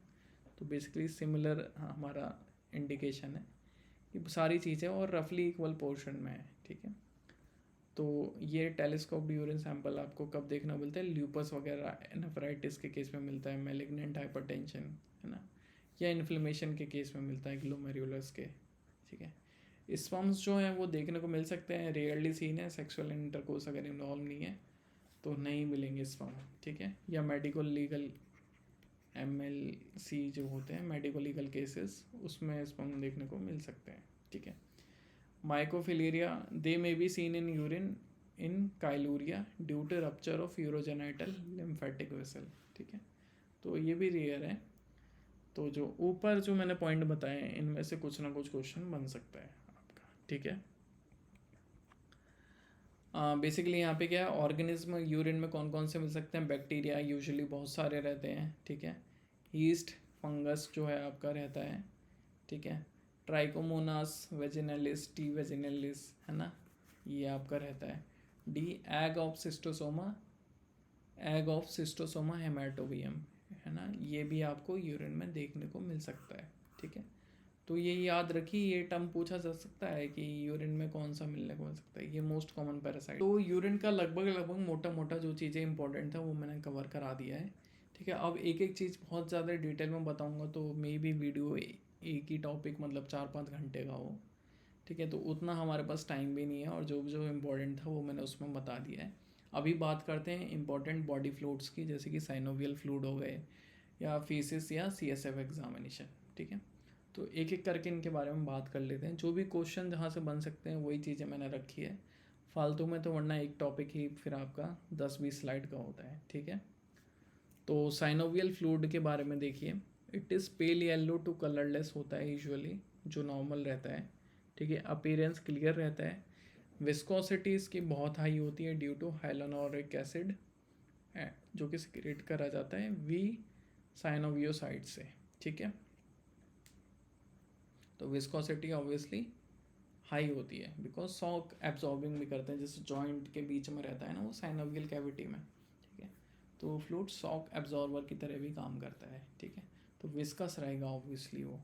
तो बेसिकली सिमिलर हमारा इंडिकेशन है कि सारी चीज़ें और रफली इक्वल पोर्शन में है, ठीक है। तो ये टेलीस्कोप यूरिन सैंपल आपको कब देखना मिलता है, ल्यूपस वगैरह नेफ्राइटिस के केस में मिलता है, मैलिग्नेंट हाइपरटेंशन है ना, या इन्फ्लेमेशन के केस में मिलता है, ग्लोमेरुलस के, ठीक है। स्पम्स जो हैं वो देखने को मिल सकते हैं, रेयरली सीन है, सेक्सुअल इंटरकोर्स अगर इन्वॉल्व नहीं है तो नहीं मिलेंगे स्पम, ठीक है। या मेडिकल लीगल MLC जो होते हैं, मेडिकल लीगल केसेस, उसमें स्पम देखने को मिल सकते हैं, ठीक है। Microfilaria they may be seen in urine in chyluria due to rupture of urogenital lymphatic vessel, ठीक है। तो ये भी रेयर है। तो जो ऊपर जो मैंने पॉइंट बताए हैं इनमें से कुछ ना कुछ क्वेश्चन बन सकता है आपका, ठीक है। बेसिकली यहाँ पे क्या है, ऑर्गेनिज्म यूरिन में कौन कौन से मिल सकते हैं, बैक्टीरिया यूजुअली बहुत सारे रहते हैं, ठीक है। यीस्ट, फंगस जो है आपका रहता है, ठीक है। ट्राइकोमोनास वेजिनलिस, टी वेजिनलिस, है ना, ये आपका रहता है। डी, एग ऑफ सिस्टोसोमा हेमाटोबियम, है ना, ये भी आपको यूरिन में देखने को मिल सकता है, ठीक है। तो ये याद रखिए, ये टर्म पूछा जा सकता है कि यूरिन में कौन सा मिलने को मिल सकता है, ये मोस्ट कॉमन पैरासाइट। तो यूरिन का लगभग मोटा मोटा जो चीज़ें इंपॉर्टेंट था वो मैंने कवर करा दिया है, ठीक है। अब एक एक चीज़ बहुत ज़्यादा डिटेल में बताऊंगा तो मे बी वीडियो एक ही टॉपिक मतलब 4-5 घंटे का हो, ठीक है। तो उतना हमारे पास टाइम भी नहीं है, और जो जो इम्पोर्टेंट था वो मैंने उसमें बता दिया है। अभी बात करते हैं इंपॉर्टेंट बॉडी फ्लूइड्स की, जैसे कि साइनोवियल फ्लूइड हो गए, या फीसिस, या CSF एग्जामिनेशन, ठीक है। तो एक एक करके इनके बारे में बात कर लेते हैं। जो भी क्वेश्चन जहाँ से बन सकते हैं वही चीज़ें मैंने रखी है, फालतू में तो वरना एक टॉपिक ही फिर आपका 10-20 स्लाइड का होता है, ठीक है। तो साइनोवियल फ्लूइड के बारे में देखिए, it is pale yellow to colourless होता है यूजुअली, जो नॉर्मल रहता है, ठीक है। अपीयरेंस क्लियर रहता है। विस्कोसिटी इसकी बहुत हाई होती है ड्यू टू हाइलोनोरिक एसिड, जो कि सिक्रेट करा जाता है वी साइनोवियोसाइड से, ठीक है। तो विस्कोसिटी ऑब्वियसली हाई होती है बिकॉज शॉक एब्जॉर्बिंग भी करते हैं, जैसे जॉइंट के बीच में रहता है ना वो साइनोवियल कैविटी में, ठीक है। तो फ्लूइड शॉक एब्जॉर्बर की तरह भी काम करता है, ठीक है। तो विस्कस रहेगा ऑब्वियसली वो।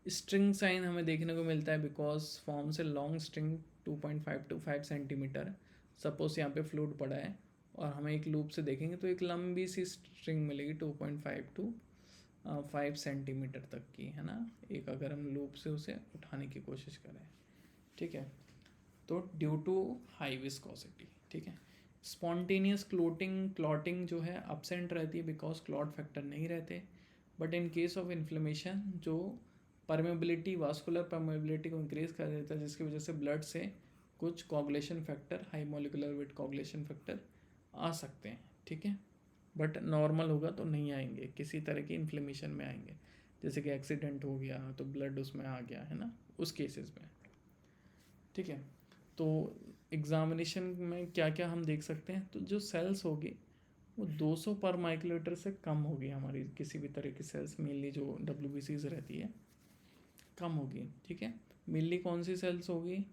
स्ट्रिंग साइन हमें देखने को मिलता है बिकॉज फॉर्म से long string 2.5 to 5 centimetre, suppose यहाँ पे फ्लूइड पड़ा है और हमें एक लूप से देखेंगे तो एक लंबी सी स्ट्रिंग मिलेगी 2.5 to 5 सेंटीमीटर तक की, है ना, एक अगर हम लूप से उसे उठाने की कोशिश करें, ठीक है। तो ड्यू टू हाई विस्कोसिटी, ठीक है। स्पॉन्टेनियस क्लॉटिंग जो है अपसेंट रहती है बिकॉज क्लॉट फैक्टर नहीं रहते, but in case of inflammation जो परमेबिलिटी, वास्कुलर परमेबिलिटी को इंक्रीज कर देता है, जिसकी वजह से ब्लड से कुछ coagulation factor, high molecular weight coagulation factor आ सकते हैं, ठीक है। बट नॉर्मल होगा तो नहीं आएंगे, किसी तरह की इन्फ्लेमेशन में आएंगे, जैसे कि एक्सीडेंट हो गया तो ब्लड उसमें आ गया, है ना, उस केसेस में, ठीक है। तो एग्जामिनेशन में क्या क्या हम देख सकते हैं, तो जो सेल्स होगी वो 200 पर माइक्रोलीटर से कम होगी, हमारी किसी भी तरह की सेल्स, मेनली जो WBCs रहती है कम होगी, ठीक है। मेनली कौन सी सेल्स होगी,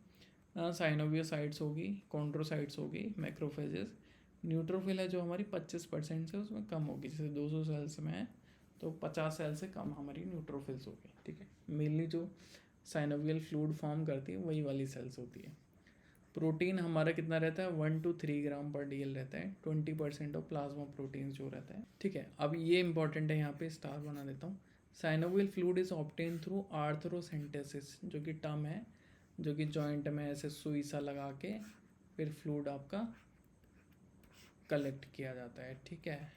साइनोवियोसाइट्स होगी, कॉन्ड्रोसाइट्स होगी, मैक्रोफेजेस। न्यूट्रोफिल है जो हमारी 25% से उसमें कम होगी, जैसे 200 सेल्स में है तो 50 सेल से कम हमारी न्यूट्रोफिल्स होगी, ठीक है। मेनली जो साइनोवियल फ्लूइड फॉर्म करती है वही वाली सेल्स होती है। प्रोटीन हमारा कितना रहता है, 1 to 3 ग्राम पर DL रहता है, 20% ऑफ प्लाज्मा प्रोटीन जो रहता है, ठीक है। अब ये इंपॉर्टेंट है, यहाँ पे स्टार बना देता हूँ। Synovial fluid is obtain through arthrocentesis, जो कि टर्म है, जो कि जॉइंट में ऐसे सुई सा लगा के फिर फ्लूइड आपका कलेक्ट किया जाता है, ठीक है।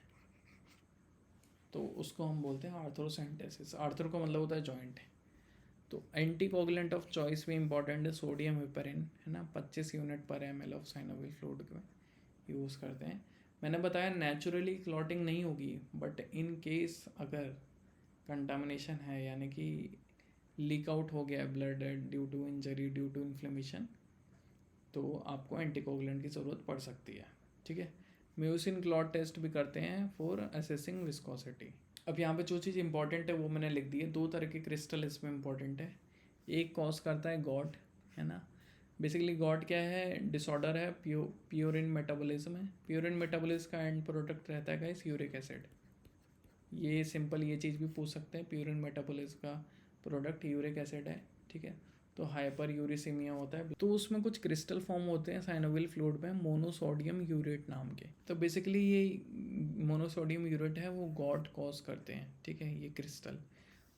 तो उसको हम बोलते हैं आर्थ्रोसेंटेसिस। आर्थ्रो का मतलब होता है जॉइंट। तो एंटीकोगुलेंट ऑफ चॉइस भी इंपॉर्टेंट है, सोडियम हेपरिन, है ना, 25 यूनिट पर ml ऑफ साइनोवियल फ्लूइड में यूज़ करते हैं। मैंने बताया नेचुरली क्लॉटिंग नहीं होगी, बट इन केस अगर कंटामिनेशन है, यानी कि लीक आउट हो गया blood due to injury, due to inflammation, तो आपको एंटीकोगुलेंट की ज़रूरत पड़ सकती है, ठीक है। म्यूसिन क्लॉट टेस्ट भी करते हैं फॉर असेसिंग विस्कोसिटी। अब यहाँ पे जो चीज़ इंपॉर्टेंट है वो मैंने लिख दी है। 2 तरह के क्रिस्टल इसमें इंपॉर्टेंट है, एक कॉज करता है गॉट, है ना, बेसिकली गॉट क्या है, डिसऑर्डर है, प्योरिन मेटाबॉलिज्म है। प्योरिन मेटाबॉलिज्म का एंड प्रोडक्ट रहता है गाइस यूरिक एसिड। ये सिंपल ये चीज़ भी पूछ सकते हैं, प्यूरिन मेटाबॉलिज्म का प्रोडक्ट यूरिक एसिड है, ठीक है। तो हाइपर यूरिसीमिया होता है, तो उसमें कुछ क्रिस्टल फॉर्म होते हैं साइनोविल फ्लूइड में मोनोसोडियम यूरेट नाम के। तो बेसिकली ये मोनोसोडियम यूरेट है वो गॉट कॉज करते हैं, ठीक है, ये क्रिस्टल।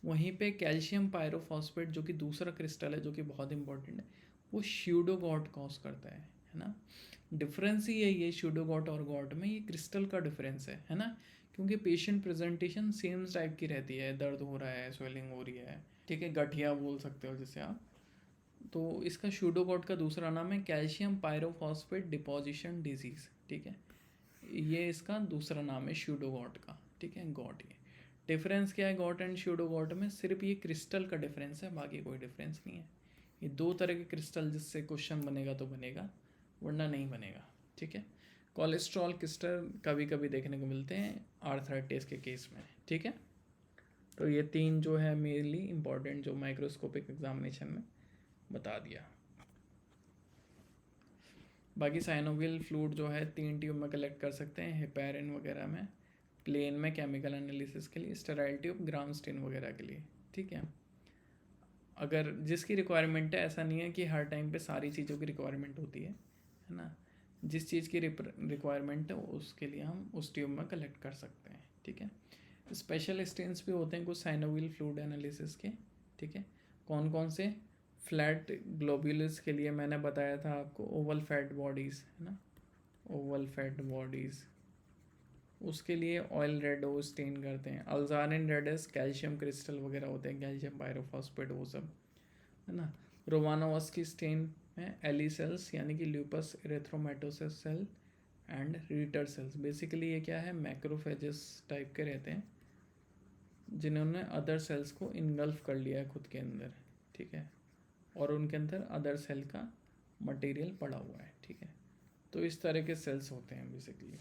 वहीं पे कैल्शियम पायरोफॉस्फेट जो कि दूसरा क्रिस्टल है जो कि बहुत इंपॉर्टेंट है, वो स्यूडो गॉट कॉज करता है ना। डिफरेंस ही है ये स्यूडो गॉट और गॉट में, ये क्रिस्टल का डिफरेंस है ना। क्योंकि पेशेंट प्रेजेंटेशन सेम टाइप की रहती है, दर्द हो रहा है, स्वेलिंग हो रही है, ठीक है, गठिया बोल सकते हो जिसे आप। तो इसका स्यूडोगॉट का दूसरा नाम है कैल्शियम पायरोफॉस्फेट डिपोजिशन डिजीज़, ठीक है। ये इसका दूसरा नाम है स्यूडोगॉट का, ठीक है, गॉट। ये डिफरेंस क्या है गॉट एंड स्यूडोगॉट में, सिर्फ ये क्रिस्टल का डिफरेंस है, बाकी कोई डिफरेंस नहीं है। ये दो तरह के क्रिस्टल जिससे क्वेश्चन बनेगा तो बनेगा, वरना नहीं बनेगा, ठीक है। कोलेस्ट्रॉल क्रिस्टल कभी कभी देखने को मिलते हैं आर्थराइटिस के केस में, ठीक है। तो ये तीन जो है मेनली इंपॉर्टेंट जो माइक्रोस्कोपिक एग्जामिनेशन में बता दिया। बाकी साइनोविल फ्लूइड जो है 3 ट्यूब में कलेक्ट कर सकते हैं, हेपेरिन वगैरह में, प्लेन में केमिकल एनालिसिस के लिए, स्टेराइल ट्यूब ग्राम स्टेन वगैरह के लिए, ठीक है। अगर जिसकी रिक्वायरमेंट है, ऐसा नहीं है कि हर टाइम पे सारी चीज़ों की रिक्वायरमेंट होती है ना। जिस चीज़ की रिक्वायरमेंट है उसके लिए हम उस ट्यूब में कलेक्ट कर सकते हैं, ठीक है। स्पेशल स्टेन्स भी होते हैं कुछ साइनोविल फ्लूइड एनालिसिस के, ठीक है। कौन कौन से, फ्लैट ग्लोब्यूलस के लिए मैंने बताया था आपको, ओवल फैट बॉडीज़ है ना, ओवल फैट बॉडीज़ उसके लिए ऑयल रेड वो स्टेन करते हैं। अल्जारिन रेडस कैल्शियम क्रिस्टल वगैरह होते हैं, कैल्शियम पायरोफॉस्फेट वो सब है ना। रोमानोवस की स्टेन में एली सेल्स यानी कि lupus erythematosus cell and Reiter cells. Basically ये क्या है, मैक्रोफेजेस टाइप के रहते हैं जिन्होंने अदर सेल्स को इनगल्फ कर लिया है खुद के अंदर, ठीक है, और उनके अंदर अदर सेल का मटेरियल पड़ा हुआ है, ठीक है। तो इस तरह के सेल्स होते हैं बेसिकली,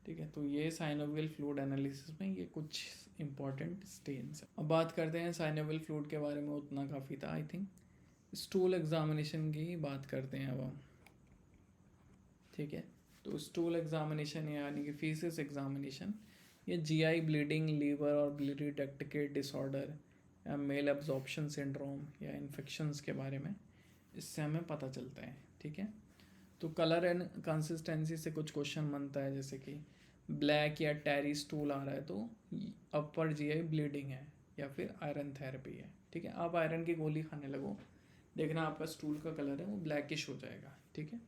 ठीक है। तो ये साइनोवियल फ्लूइड एनालिसिस में ये कुछ इंपॉर्टेंट स्टेन्स हैं। अब बात करते हैं साइनोवियल फ्लूइड के बारे में, उतना काफ़ी था आई थिंक। स्टूल एग्जामिनेशन की ही बात करते हैं अब हम, ठीक है। तो स्टूल एग्जामिनेशन यानी कि फीसिस एग्जामिनेशन, ये जीआई ब्लीडिंग, लीवर और बिलियरी डक्ट के डिसऑर्डर या मेल एब्जॉर्प्शन सिंड्रोम या इन्फेक्शंस के बारे में इससे हमें पता चलता है, ठीक है। तो कलर एंड कंसिस्टेंसी से कुछ क्वेश्चन बनता है, जैसे कि ब्लैक या टैरी स्टूल आ रहा है तो अपर जीआई ब्लीडिंग है या फिर आयरन थेरेपी है, ठीक है। आप आयरन की गोली खाने लगो, देखना आपका स्टूल का कलर है वो ब्लैकिश हो जाएगा, ठीक है।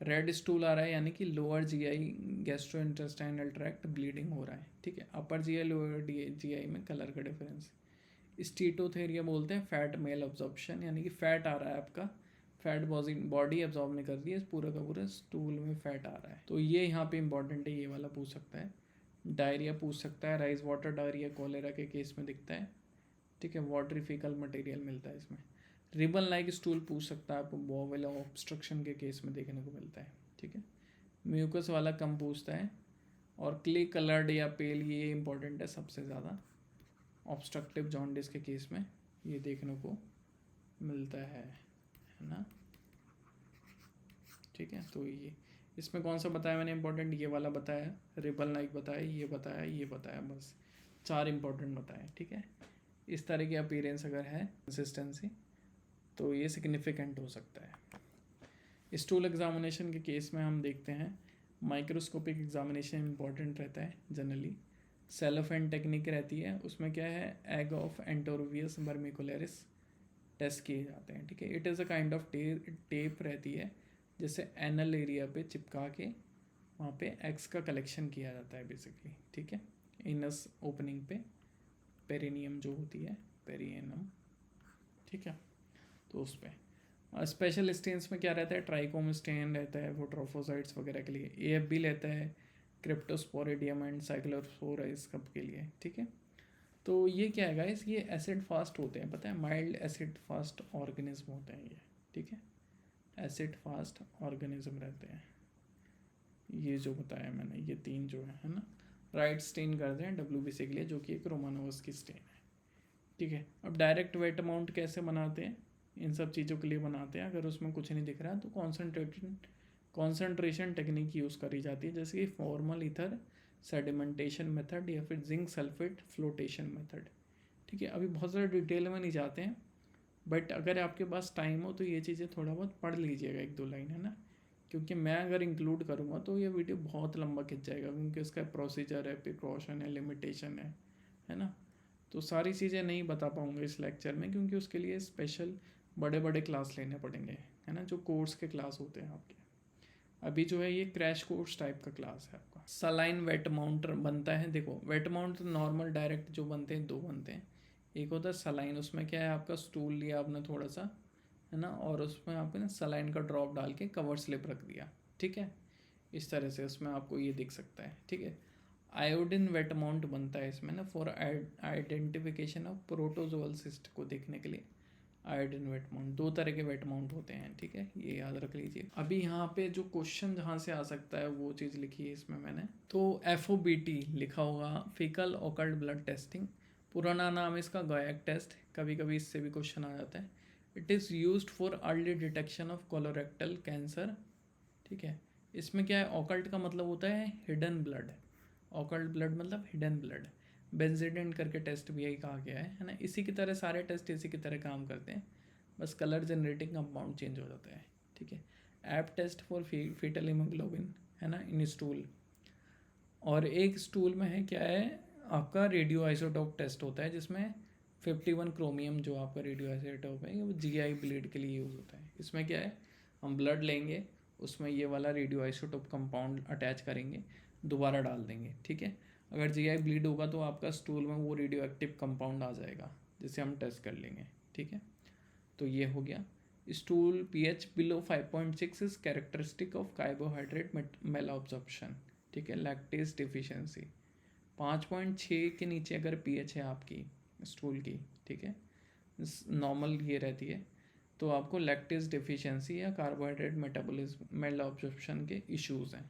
रेड स्टूल आ रहा है यानी कि lower GI gastro intestinal tract bleeding हो रहा है, ठीक है। अपर जीआई लोअर जीआई में कलर का डिफरेंस। स्टीटोथेरिया बोलते हैं फैट मेल अब्जॉर्प्शन, यानी कि फैट आ रहा है आपका, फैट बॉडी एब्जॉर्ब नहीं कर रही है, पूरा का पूरा स्टूल में फैट आ रहा है। तो ये यहाँ पे इंपॉर्टेंट है, ये वाला पूछ सकता है। डायरिया पूछ सकता है, राइस वाटर डायरिया कोलेरा के केस में दिखता है, ठीक है, वाटरी फीकल मटेरियल मिलता है इसमें। रिबन लाइक स्टूल पूछ सकता है आपको, बॉवेल ऑब्स्ट्रक्शन के केस में देखने को मिलता है, ठीक है। म्यूकस वाला कम पूछता है, और क्ले कलर्ड या पेल ये इंपॉर्टेंट है सबसे ज़्यादा, ऑब्स्ट्रक्टिव जॉन्डिस के केस में ये देखने को मिलता है ना, ठीक है। तो ये इसमें कौन सा बताया मैंने इंपॉर्टेंट, ये वाला बताया, रिबन लाइक बताया, ये बताया, ये बताया, बस 4 इंपॉर्टेंट बताए, ठीक है। इस तरह की अपीयरेंस अगर है, कंसिस्टेंसी, तो ये सिग्निफिकेंट हो सकता है। स्टूल एग्जामिनेशन के केस में हम देखते हैं माइक्रोस्कोपिक एग्जामिनेशन इंपॉर्टेंट रहता है जनरली। सेलोफेन टेक्निक रहती है, उसमें क्या है, एग ऑफ एंटोरोवियस बर्मिकुलरिस टेस्ट किए जाते हैं, ठीक है। It is a kind of tape रहती है जैसे एनल एरिया पे चिपका के वहाँ पे एग्स का कलेक्शन किया जाता है बेसिकली, ठीक है। इनस ओपनिंग पे पेरिनियम जो होती है, पेरियनम, ठीक है। तो उस पर स्पेशल स्टेन्स में क्या रहता है, ट्राइकोम स्टेन रहता है वो ट्रोफोसाइट्स वगैरह के लिए, एएफ भी लेता है, क्रिप्टोस्पोरिडियम एंड साइक्लोस्पोरा कप के लिए, ठीक है। तो ये क्या है गाइस, ये एसिड फास्ट होते हैं, पता है, माइल्ड एसिड फास्ट ऑर्गेनिज्म होते हैं ये, ठीक है। एसिड फास्ट ऑर्गेनिज्म रहते हैं ये जो बताया मैंने, ये 3 जो है ना। राइट स्टेन करते हैं WBC के लिए, जो कि एक रोमानोवस की स्टेन है, ठीक है। अब डायरेक्ट वेट अमाउंट कैसे बनाते हैं, इन सब चीज़ों के लिए बनाते हैं। अगर उसमें कुछ नहीं दिख रहा है तो कॉन्सेंट्रेशन टेक्निक यूज़ करी जाती है, जैसे कि फॉर्मल ईथर सेडिमेंटेशन मेथड या फिर जिंक सल्फेट फ्लोटेशन मेथड। ठीक है, अभी बहुत ज़्यादा डिटेल में नहीं जाते हैं, बट अगर आपके पास टाइम हो तो ये चीज़ें थोड़ा बहुत पढ़ लीजिएगा, 1-2 लाइन, है ना। क्योंकि मैं अगर इंक्लूड करूँगा तो ये वीडियो बहुत लंबा खिंच जाएगा, क्योंकि उसका प्रोसीजर है, प्रिकॉशन है, लिमिटेशन है ना। तो सारी चीज़ें नहीं बता पाऊँगा इस लेक्चर में, क्योंकि उसके लिए स्पेशल बड़े बड़े क्लास लेने पड़ेंगे, है ना, जो कोर्स के क्लास होते हैं आपके। अभी जो है ये क्रैश कोर्स टाइप का क्लास है आपका। सलाइन वेट माउंट बनता है, देखो वेट माउंट नॉर्मल डायरेक्ट जो बनते हैं 2 बनते हैं। एक होता है सलाइन, उसमें क्या है, आपका स्टूल लिया आपने थोड़ा सा, है ना, और उसमें आपने सलाइन का ड्रॉप डाल के कवर स्लिप रख दिया। ठीक है, इस तरह से उसमें आपको ये दिख सकता है। ठीक है, आयोडीन वेट माउंट बनता है इसमें ना, for identification of protozoal cyst को देखने के लिए। आयोडीन वेट माउंट 2 तरह के वेट माउंट होते हैं। ठीक है, ये याद रख लीजिए। अभी यहाँ पे जो क्वेश्चन जहाँ से आ सकता है वो चीज़ लिखी है इसमें मैंने, तो FOBT लिखा होगा, फीकल ऑकल्ट ब्लड टेस्टिंग, पुराना नाम इसका गॉयक टेस्ट। कभी कभी इससे भी क्वेश्चन आ जाता है। It is used for early detection of colorectal cancer. ठीक है, इसमें क्या है, ऑकल्ट का मतलब होता है हिडन ब्लड, ऑकल्ट ब्लड मतलब हिडन ब्लड। बेंजिडेंट करके टेस्ट भी यही कहा गया है ना। इसी की तरह सारे टेस्ट इसी की तरह काम करते हैं, बस कलर जनरेटिंग कंपाउंड चेंज हो जाता है। ठीक है, Apt test for foetal haemoglobin, है ना, इन स्टूल। और एक स्टूल में है क्या है, आपका रेडियो आइसोटोप टेस्ट होता है, जिसमें 51 क्रोमियम जो आपका रेडियो आइसोटोप है वो GI ब्लीड के लिए यूज़ होता है। इसमें क्या है, हम ब्लड लेंगे, उसमें ये वाला रेडियो आइसोटोप कंपाउंड अटैच करेंगे, दोबारा डाल देंगे। ठीक है, अगर GI ब्लीड होगा तो आपका स्टूल में वो रेडियो एक्टिव कंपाउंड आ जाएगा, जिसे हम टेस्ट कर लेंगे। ठीक है, तो ये हो गया। Stool pH below 5.6 is characteristic of carbohydrate malabsorption. ठीक है, लैक्टेज डिफिशियंसी 5.6 के नीचे अगर pH है आपकी स्टूल की, ठीक है, नॉर्मल ये रहती है, तो आपको लैक्टेज डिफिशियंसी या कार्बोहाइड्रेट मेटाबॉलिज्म मेलअब्जॉर्प्शन के इश्यूज़ हैं।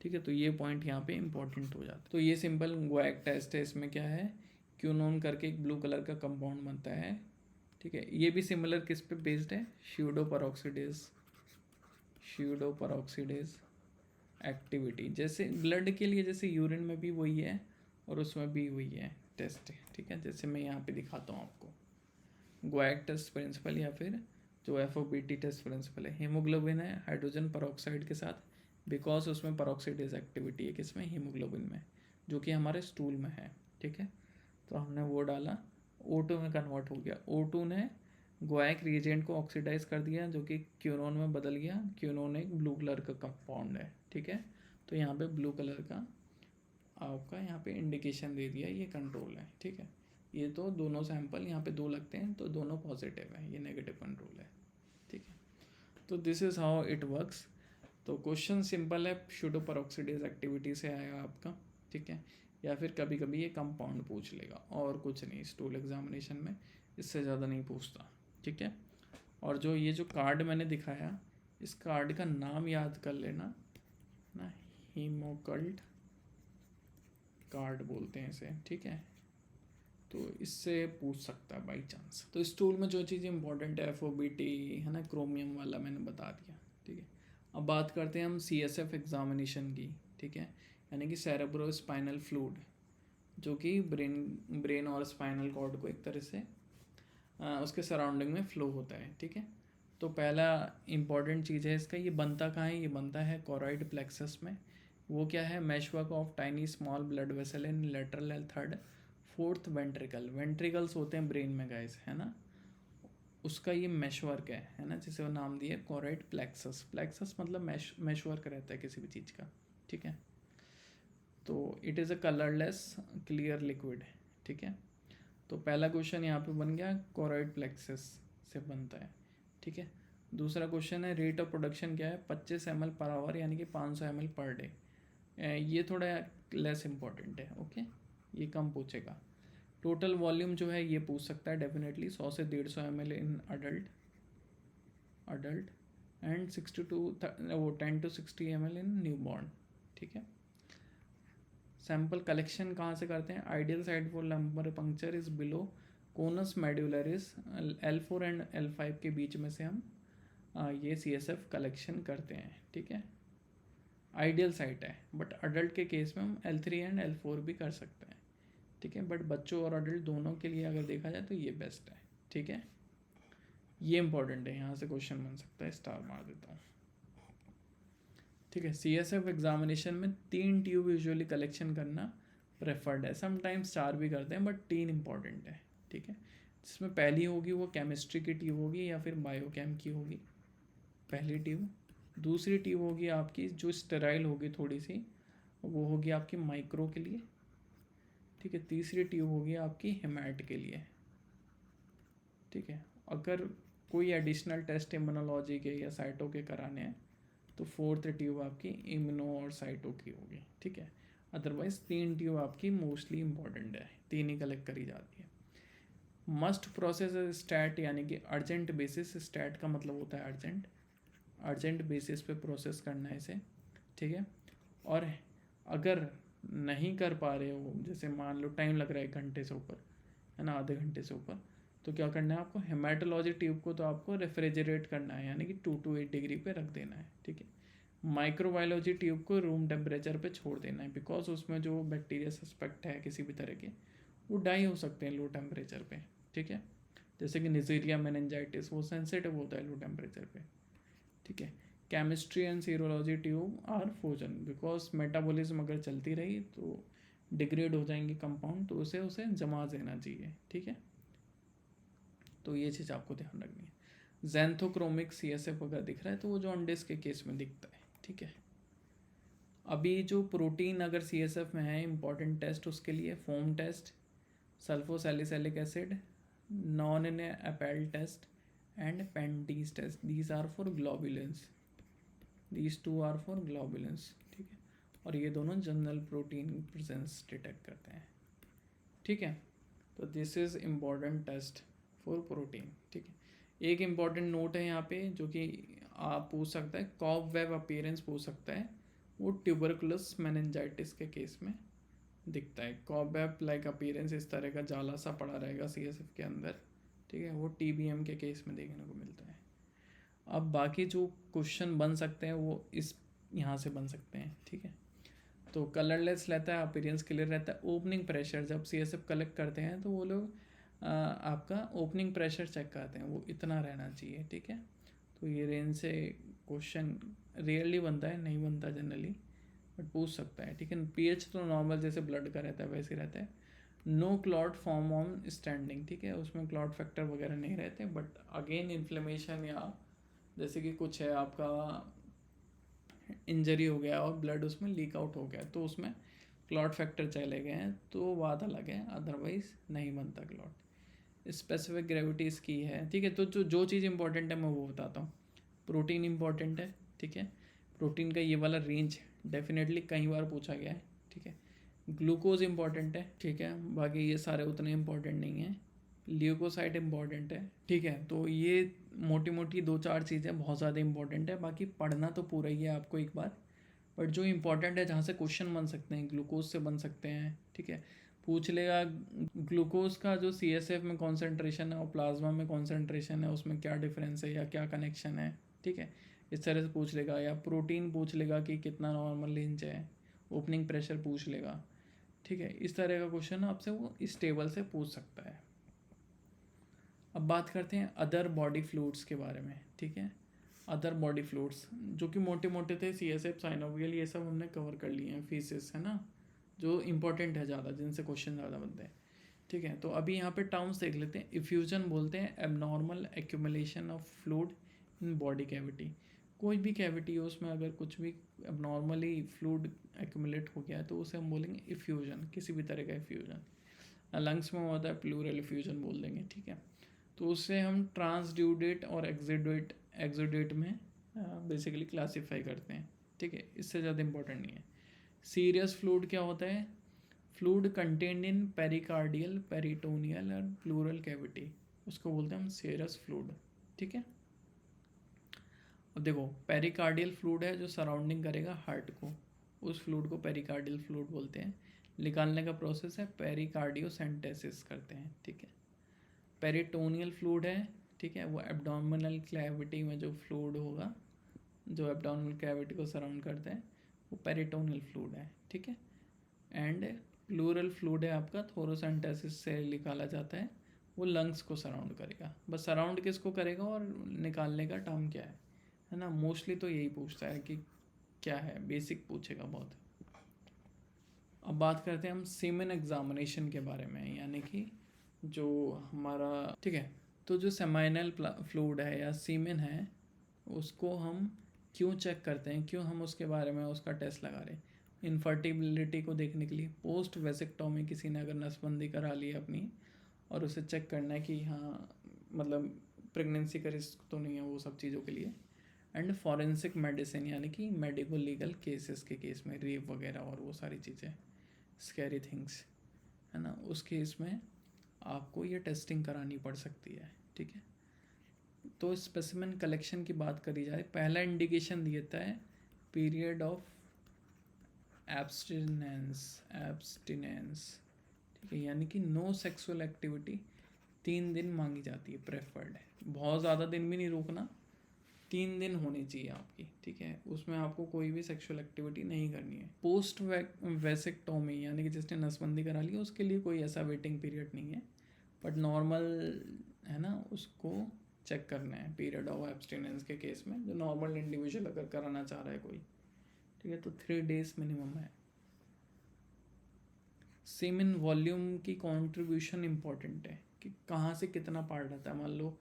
ठीक है, तो ये पॉइंट यहाँ पे इंपॉर्टेंट हो जाता है। तो ये सिंपल ग्वाइक टेस्ट है। इसमें क्या है, क्यूनोन करके एक ब्लू कलर का कंपाउंड बनता है। ठीक है, ये भी सिमिलर किस पे बेस्ड है, स्यूडोपरऑक्सीडेज एक्टिविटी। जैसे ब्लड के लिए जैसे यूरिन में भी वही है और उसमें भी वही है टेस्ट। ठीक है, जैसे मैं यहाँ पे दिखाता हूँ आपको, ग्वाइक टेस्ट प्रिंसिपल या फिर जो FOBT टेस्ट प्रिंसिपल है। हीमोग्लोबिन है हाइड्रोजन परऑक्साइड के साथ, बिकॉज उसमें परऑक्सीडेज एक्टिविटी है किसमें, हीमोग्लोबिन में, जो कि हमारे स्टूल में है। ठीक है, तो हमने वो डाला, O2 में कन्वर्ट हो गया। O2 ने ग्वाइक रिएजेंट को ऑक्सीडाइज कर दिया, जो कि क्यूनोन में बदल गया। क्यूनोन एक ब्लू कलर का कंपाउंड है। ठीक है, तो यहाँ पे ब्लू कलर का आपका यहाँ पे इंडिकेशन दे दिया, ये कंट्रोल है। ठीक है, ये तो दोनों सैंपल यहाँ पे 2 लगते हैं, तो दोनों पॉजिटिव है, ये नेगेटिव कंट्रोल है। ठीक है, तो this is how it works. तो क्वेश्चन सिंपल है, स्यूडोपरऑक्सीडेज एक्टिविटी से आएगा आपका। ठीक है, या फिर कभी कभी ये कंपाउंड पूछ लेगा, और कुछ नहीं, स्टूल एग्जामिनेशन में इससे ज़्यादा नहीं पूछता। ठीक है, और जो ये जो कार्ड मैंने दिखाया, इस कार्ड का नाम याद कर लेना ना, हीमोकल्ट कार्ड बोलते हैं इसे। ठीक है, तो इससे पूछ सकता है बाई चांस। तो स्टूल में जो चीज़ इंपॉर्टेंट है, FOBT है ना, क्रोमियम वाला मैंने बता दिया। ठीक है, अब बात करते हैं हम CSF एग्जामिनेशन की। ठीक है, यानी कि सेरेब्रो स्पाइनल फ्लूइड, जो कि ब्रेन और स्पाइनल कॉर्ड को एक तरह से उसके सराउंडिंग में फ्लो होता है। ठीक है, तो पहला इंपॉर्टेंट चीज़ है इसका, ये बनता कहाँ है, ये बनता है कोरॉइड प्लेक्सस में। वो क्या है, meshwork of tiny small blood vessel in lateral third fourth ventricle. Ventricles होते हैं ब्रेन में गाइस, है ना, उसका ये मैशवर्क है ना, जिसे वो नाम दिया कोरॉइड प्लेक्सस। प्लेक्सस मतलब मैशवर्क रहता है किसी भी चीज़ का। ठीक है, तो it is a colourless clear liquid. ठीक है, तो पहला क्वेश्चन यहाँ पे बन गया, कोरॉइड प्लेक्सस से बनता है। ठीक है, दूसरा क्वेश्चन है, रेट ऑफ प्रोडक्शन क्या है, 25 ml पर आवर, यानी कि 500 ml पर डे। ये थोड़ा लेस इम्पॉर्टेंट है। ओके, ये कम पूछेगा। टोटल वॉल्यूम जो है ये पूछ सकता है डेफिनेटली, 100 से 150 ml in adult and 10 to 60 ml इन न्यू बॉर्न। ठीक है, सैंपल कलेक्शन कहाँ से करते हैं, ideal side for lumbar puncture is below conus medullaris L4 and L5 के बीच में से हम ये CSF कलेक्शन करते हैं, ठीक है। आइडियल साइट है, बट अडल्ट के केस में हम L3 एंड L4 भी कर सकते हैं, ठीक है। बट बच्चों और अडल्ट दोनों के लिए अगर देखा जाए तो ये बेस्ट है, ठीक है। ये इंपॉर्टेंट है, यहाँ से क्वेश्चन बन सकता है, स्टार मार देता हूँ, ठीक है। CSF एग्जामिनेशन में 3 ट्यूब यूजुअली कलेक्शन करना प्रेफर्ड है, समटाइम्स 4 भी करते हैं, बट 3 इंपॉर्टेंट है, ठीक है। जिसमें पहली होगी वो केमिस्ट्री की ट्यूब होगी या फिर बायोकेम की होगी, पहली ट्यूब। दूसरी ट्यूब होगी आपकी जो स्टेराइल होगी थोड़ी सी, वो होगी आपकी माइक्रो के लिए, ठीक है। तीसरी ट्यूब होगी आपकी हेमैट के लिए, ठीक है। अगर कोई एडिशनल टेस्ट इम्यूनोलॉजी के या साइटो के कराने हैं तो 4th ट्यूब आपकी इम्यूनो और साइटो की होगी, ठीक है। अदरवाइज 3 ट्यूब आपकी मोस्टली इंपॉर्टेंट है, 3 ही कलेक्ट करी जाती है। मस्ट प्रोसेस स्टैट यानी कि अर्जेंट बेसिस, स्टैट का मतलब होता है अर्जेंट, अर्जेंट बेसिस पे प्रोसेस करना है इसे, ठीक है। और अगर नहीं कर पा रहे हो, जैसे मान लो टाइम लग रहा है 1 घंटे से ऊपर, है ना, आधे घंटे से ऊपर, तो क्या करना है आपको, हेमाटोलॉजी ट्यूब को तो आपको रेफ्रिजरेट करना है, यानी कि 2 to 8 डिग्री पे रख देना है, ठीक है। माइक्रोबायोलॉजी ट्यूब को रूम टेम्परेचर पे छोड़ देना है, बिकॉज उसमें जो बैक्टीरिया सस्पेक्ट है किसी भी तरह के, वो डाई हो सकते हैं लो टेम्परेचर पे, ठीक है। जैसे कि निजीरिया मेनिंजाइटिस, वो सेंसिटिव होता है लो टेम्परेचर पे, ठीक है। Chemistry and serology tube are frozen, because metabolism अगर चलती रही तो डिग्रेड हो जाएंगे कंपाउंड, तो उसे जमा देना चाहिए, ठीक है। तो ये चीज़ आपको ध्यान रखनी है। जैंथोक्रोमिक CSF अगर दिख रहा है तो वो जॉन्डिस के केस में दिखता है, ठीक है। अभी जो प्रोटीन अगर CSF में है, इंपॉर्टेंट टेस्ट उसके लिए foam test, sulfosalicylic acid, Nonne Apelt test and Pandy's test, these are for globulins, these 2 are for globulins, ठीक है। और ये दोनों जनरल प्रोटीन प्रेजेंस डिटेक्ट करते हैं, ठीक है। तो this is important test for protein, ठीक है। एक इम्पॉर्टेंट नोट है यहाँ पे जो कि आप पूछ सकता है, कॉब वेब अपीयरेंस पूछ सकता है, वो ट्यूबरकुलस मेनिंजाइटिस के केस में दिखता है। कॉब वेब लाइक अपीयरेंस, इस तरह का जाला सा पड़ा रहेगा CSF के अंदर, ठीक है। वो TBM के केस में देखने को मिलता है। अब बाकी जो क्वेश्चन बन सकते हैं वो इस यहाँ से बन सकते हैं, ठीक है। तो कलरलेस रहता है, अपीयरेंस क्लियर रहता है। ओपनिंग प्रेशर, जब CSF कलेक्ट करते हैं तो वो लोग आपका ओपनिंग प्रेशर चेक करते हैं, वो इतना रहना चाहिए, ठीक है। तो ये रेंज से क्वेश्चन रेयरली बनता है, नहीं बनता जनरली, बट पूछ सकता है, ठीक है। pH तो नॉर्मल जैसे ब्लड का रहता है वैसे रहता है। No clot form on standing, ठीक है, उसमें क्लॉट फैक्टर वगैरह नहीं रहते, बट अगेन इन्फ्लेमेशन या जैसे कि कुछ है आपका इंजरी हो गया और ब्लड उसमें लीक आउट हो गया, तो उसमें क्लॉट फैक्टर चले गए हैं तो बात अलग है, अदरवाइज नहीं बनता क्लॉट। स्पेसिफिक ग्रेविटी इसकी है, ठीक है। तो जो चीज़ इंपॉर्टेंट है मैं वो बताता हूँ। प्रोटीन इंपॉर्टेंट है, ठीक है। प्रोटीन का ये वाला रेंज डेफिनेटली कई बार पूछा गया है, ठीक है। ग्लूकोज इंपॉर्टेंट है, ठीक है। बाकी ये सारे उतने इंपॉर्टेंट नहीं हैं। ल्यूकोसाइट इंपॉर्टेंट है, ठीक है। तो ये मोटी मोटी 2-4 चीज़ें बहुत ज़्यादा इंपॉर्टेंट है, बाकी पढ़ना तो पूरा ही है आपको एक बार, बट जो इंपॉर्टेंट है जहाँ से क्वेश्चन बन सकते हैं, ग्लूकोज से बन सकते हैं, ठीक है। पूछ लेगा ग्लूकोज का जो CSF में कॉन्सेंट्रेशन है और प्लाज्मा में कॉन्सेंट्रेशन है, उसमें क्या डिफरेंस है या क्या कनेक्शन है, ठीक है। इस तरह से पूछ लेगा। या प्रोटीन पूछ लेगा कि कितना नॉर्मल रेंज है, ओपनिंग प्रेशर पूछ लेगा, ठीक है। इस तरह का क्वेश्चन आपसे वो इस टेबल से पूछ सकता है। अब बात करते हैं अदर बॉडी फ्लूइड्स के बारे में, ठीक है। अदर बॉडी फ्लूइड्स जो कि मोटे मोटे थे, CSF, साइनोवियल, ये सब हमने कवर कर लिए हैं। फीसेस है ना, जो इंपॉर्टेंट है ज़्यादा, जिनसे क्वेश्चन ज़्यादा बनते हैं, ठीक है। तो अभी यहाँ पे टर्म्स देख लेते हैं। इफ्यूजन बोलते हैं abnormal accumulation of fluid in body cavity. कोई भी कैविटी हो उसमें अगर कुछ भी एबनॉर्मली फ्लूइड एक्यूमुलेट हो गया है तो उसे हम बोलेंगे इफ्यूजन, किसी भी तरह का इफ्यूजन। लंग्स में होता है प्लूरल इफ्यूजन बोल देंगे, ठीक है। तो उससे हम ट्रांसड्यूडेट और एक्सोडेट में बेसिकली क्लासीफाई करते हैं, ठीक है। इससे ज़्यादा इंपॉर्टेंट नहीं है। सीरियस फ्लूइड क्या होता है, fluid contained in pericardial, peritoneal और प्लूरल कैविटी, उसको बोलते हैं हम सीरियस फ्लूइड, ठीक है। अब देखो, पेरिकार्डियल फ्लूइड है जो सराउंडिंग करेगा हार्ट को, उस फ्लूइड को पेरिकार्डियल फ्लूइड बोलते हैं। निकालने का प्रोसेस है पेरिकार्डियोसेंटेसिस करते हैं, ठीक है। पेरिटोनियल फ्लूइड है, ठीक है, वो एब्डोमिनल कैविटी में जो फ्लूइड होगा, जो एब्डोमिनल कैविटी को सराउंड करता है, वो पेरिटोनियल फ्लूइड है, ठीक है। एंड प्लूरल फ्लूइड है आपका, थोरोसेंटेसिस से निकाला जाता है, वो लंग्स को सराउंड करेगा। बस सराउंड किसको करेगा और निकालने का टर्म क्या है ना, मोस्टली तो यही पूछता है कि क्या है, बेसिक पूछेगा बहुत। अब बात करते हैं हम सीमेन एग्जामिनेशन के बारे में, यानी कि जो हमारा, ठीक है, तो जो सेमाइनल फ्लूइड है या सीमेन है, उसको हम क्यों चेक करते हैं, क्यों हम उसके बारे में उसका टेस्ट लगा रहे हैं? इनफर्टिलिटी को देखने के लिए, पोस्ट वेसेक्टोमी किसी ने अगर नसबंदी करा ली है अपनी, और उसे चेक करना है कि हाँ मतलब प्रेगनेंसी का रिस्क तो नहीं है, वो सब चीज़ों के लिए। एंड फॉरेंसिक मेडिसिन, यानी कि मेडिको लीगल केसेस के केस में, रेप वगैरह और वो सारी चीज़ें, स्कैरी थिंग्स, है ना, उस केस में आपको ये टेस्टिंग करानी पड़ सकती है, ठीक है। तो स्पेसिमेन कलेक्शन की बात करी जाए, पहला इंडिकेशन देता है पीरियड ऑफ एब्सटिनेंस, ठीक है, यानी कि नो सेक्सुअल एक्टिविटी 3 दिन मांगी जाती है, प्रेफर्ड है। बहुत ज़्यादा दिन भी नहीं रोकना, 3 दिन होनी चाहिए आपकी, ठीक है, उसमें आपको कोई भी सेक्सुअल एक्टिविटी नहीं करनी है। पोस्ट वेसेक्टोमी, यानी कि जिसने नसबंदी करा ली, उसके लिए कोई ऐसा वेटिंग पीरियड नहीं है, बट नॉर्मल है ना, उसको चेक करना है पीरियड ऑफ एब्सटिनेंस के केस में, जो नॉर्मल इंडिविजुअल अगर कराना चाह रहा है कोई, ठीक है, तो 3 days मिनिमम है। सीमेन वॉल्यूम की कंट्रीब्यूशन इंपॉर्टेंट है कि कहाँ से कितना पार्ट आता है। मान लो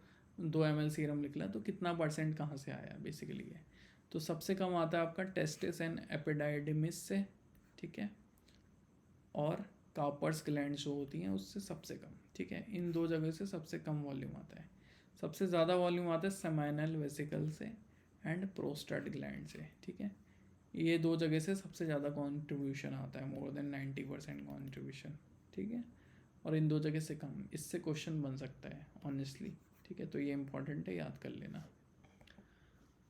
2 ml सीरम निकला तो कितना % कहाँ से आया बेसिकली है। तो सबसे कम आता है आपका टेस्टिस एंड एपिडाइडिमिस से, ठीक है, और कार्पर्स ग्लैंड जो होती हैं उससे सबसे कम, ठीक है, इन 2 जगह से सबसे कम वॉल्यूम आता है। सबसे ज़्यादा वॉल्यूम आता है सेमाइनल वेसिकल से एंड प्रोस्टेट ग्लैंड से, ठीक है, ये 2 जगह से सबसे ज़्यादा कंट्रीब्यूशन आता है, मोर देन 90% कंट्रीब्यूशन, ठीक है, और इन 2 जगह से कम। इससे क्वेश्चन बन सकता है ऑनेस्टली, ठीक है, तो ये इंपॉर्टेंट है, याद कर लेना।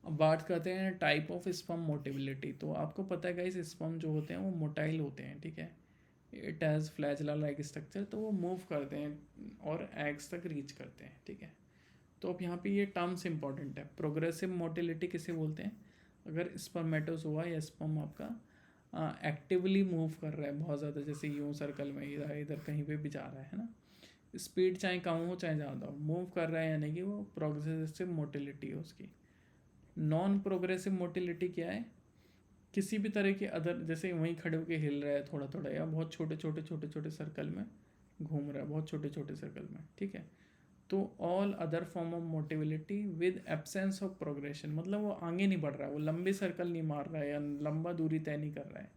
अब बात करते हैं टाइप ऑफ स्पर्म मोटिबिलिटी। तो आपको पता है गाइस, स्पर्म जो होते हैं वो मोटाइल होते हैं, ठीक है, it has flagella like structure, तो वो मूव करते हैं और एग्स तक रीच करते हैं, ठीक है। तो अब यहाँ पे ये टर्म्स इंपॉर्टेंट है। प्रोग्रेसिव मोटिलिटी किसे बोलते हैं? अगर स्पर्मेटोजोआ या स्पर्म आपका एक्टिवली मूव कर रहा है बहुत ज़्यादा, जैसे यूँ सर्कल में इधर इधर कहीं पे भी जा रहा है ना, स्पीड चाहे कम हो चाहे ज़्यादा हो, मूव कर रहा है, यानी कि वो प्रोग्रेसिव मोटिलिटी है उसकी। नॉन प्रोग्रेसिव मोटिलिटी क्या है? किसी भी तरह के अदर, जैसे वहीं खड़े होकर हिल रहा है थोड़ा थोड़ा, या बहुत छोटे छोटे छोटे छोटे सर्कल में घूम रहा है, बहुत छोटे छोटे सर्कल में, ठीक है। तो all other form of motility with absence of progression, मतलब वो आगे नहीं बढ़ रहा है, वो लंबे सर्कल नहीं मार रहा है या लंबा दूरी तय नहीं कर रहा है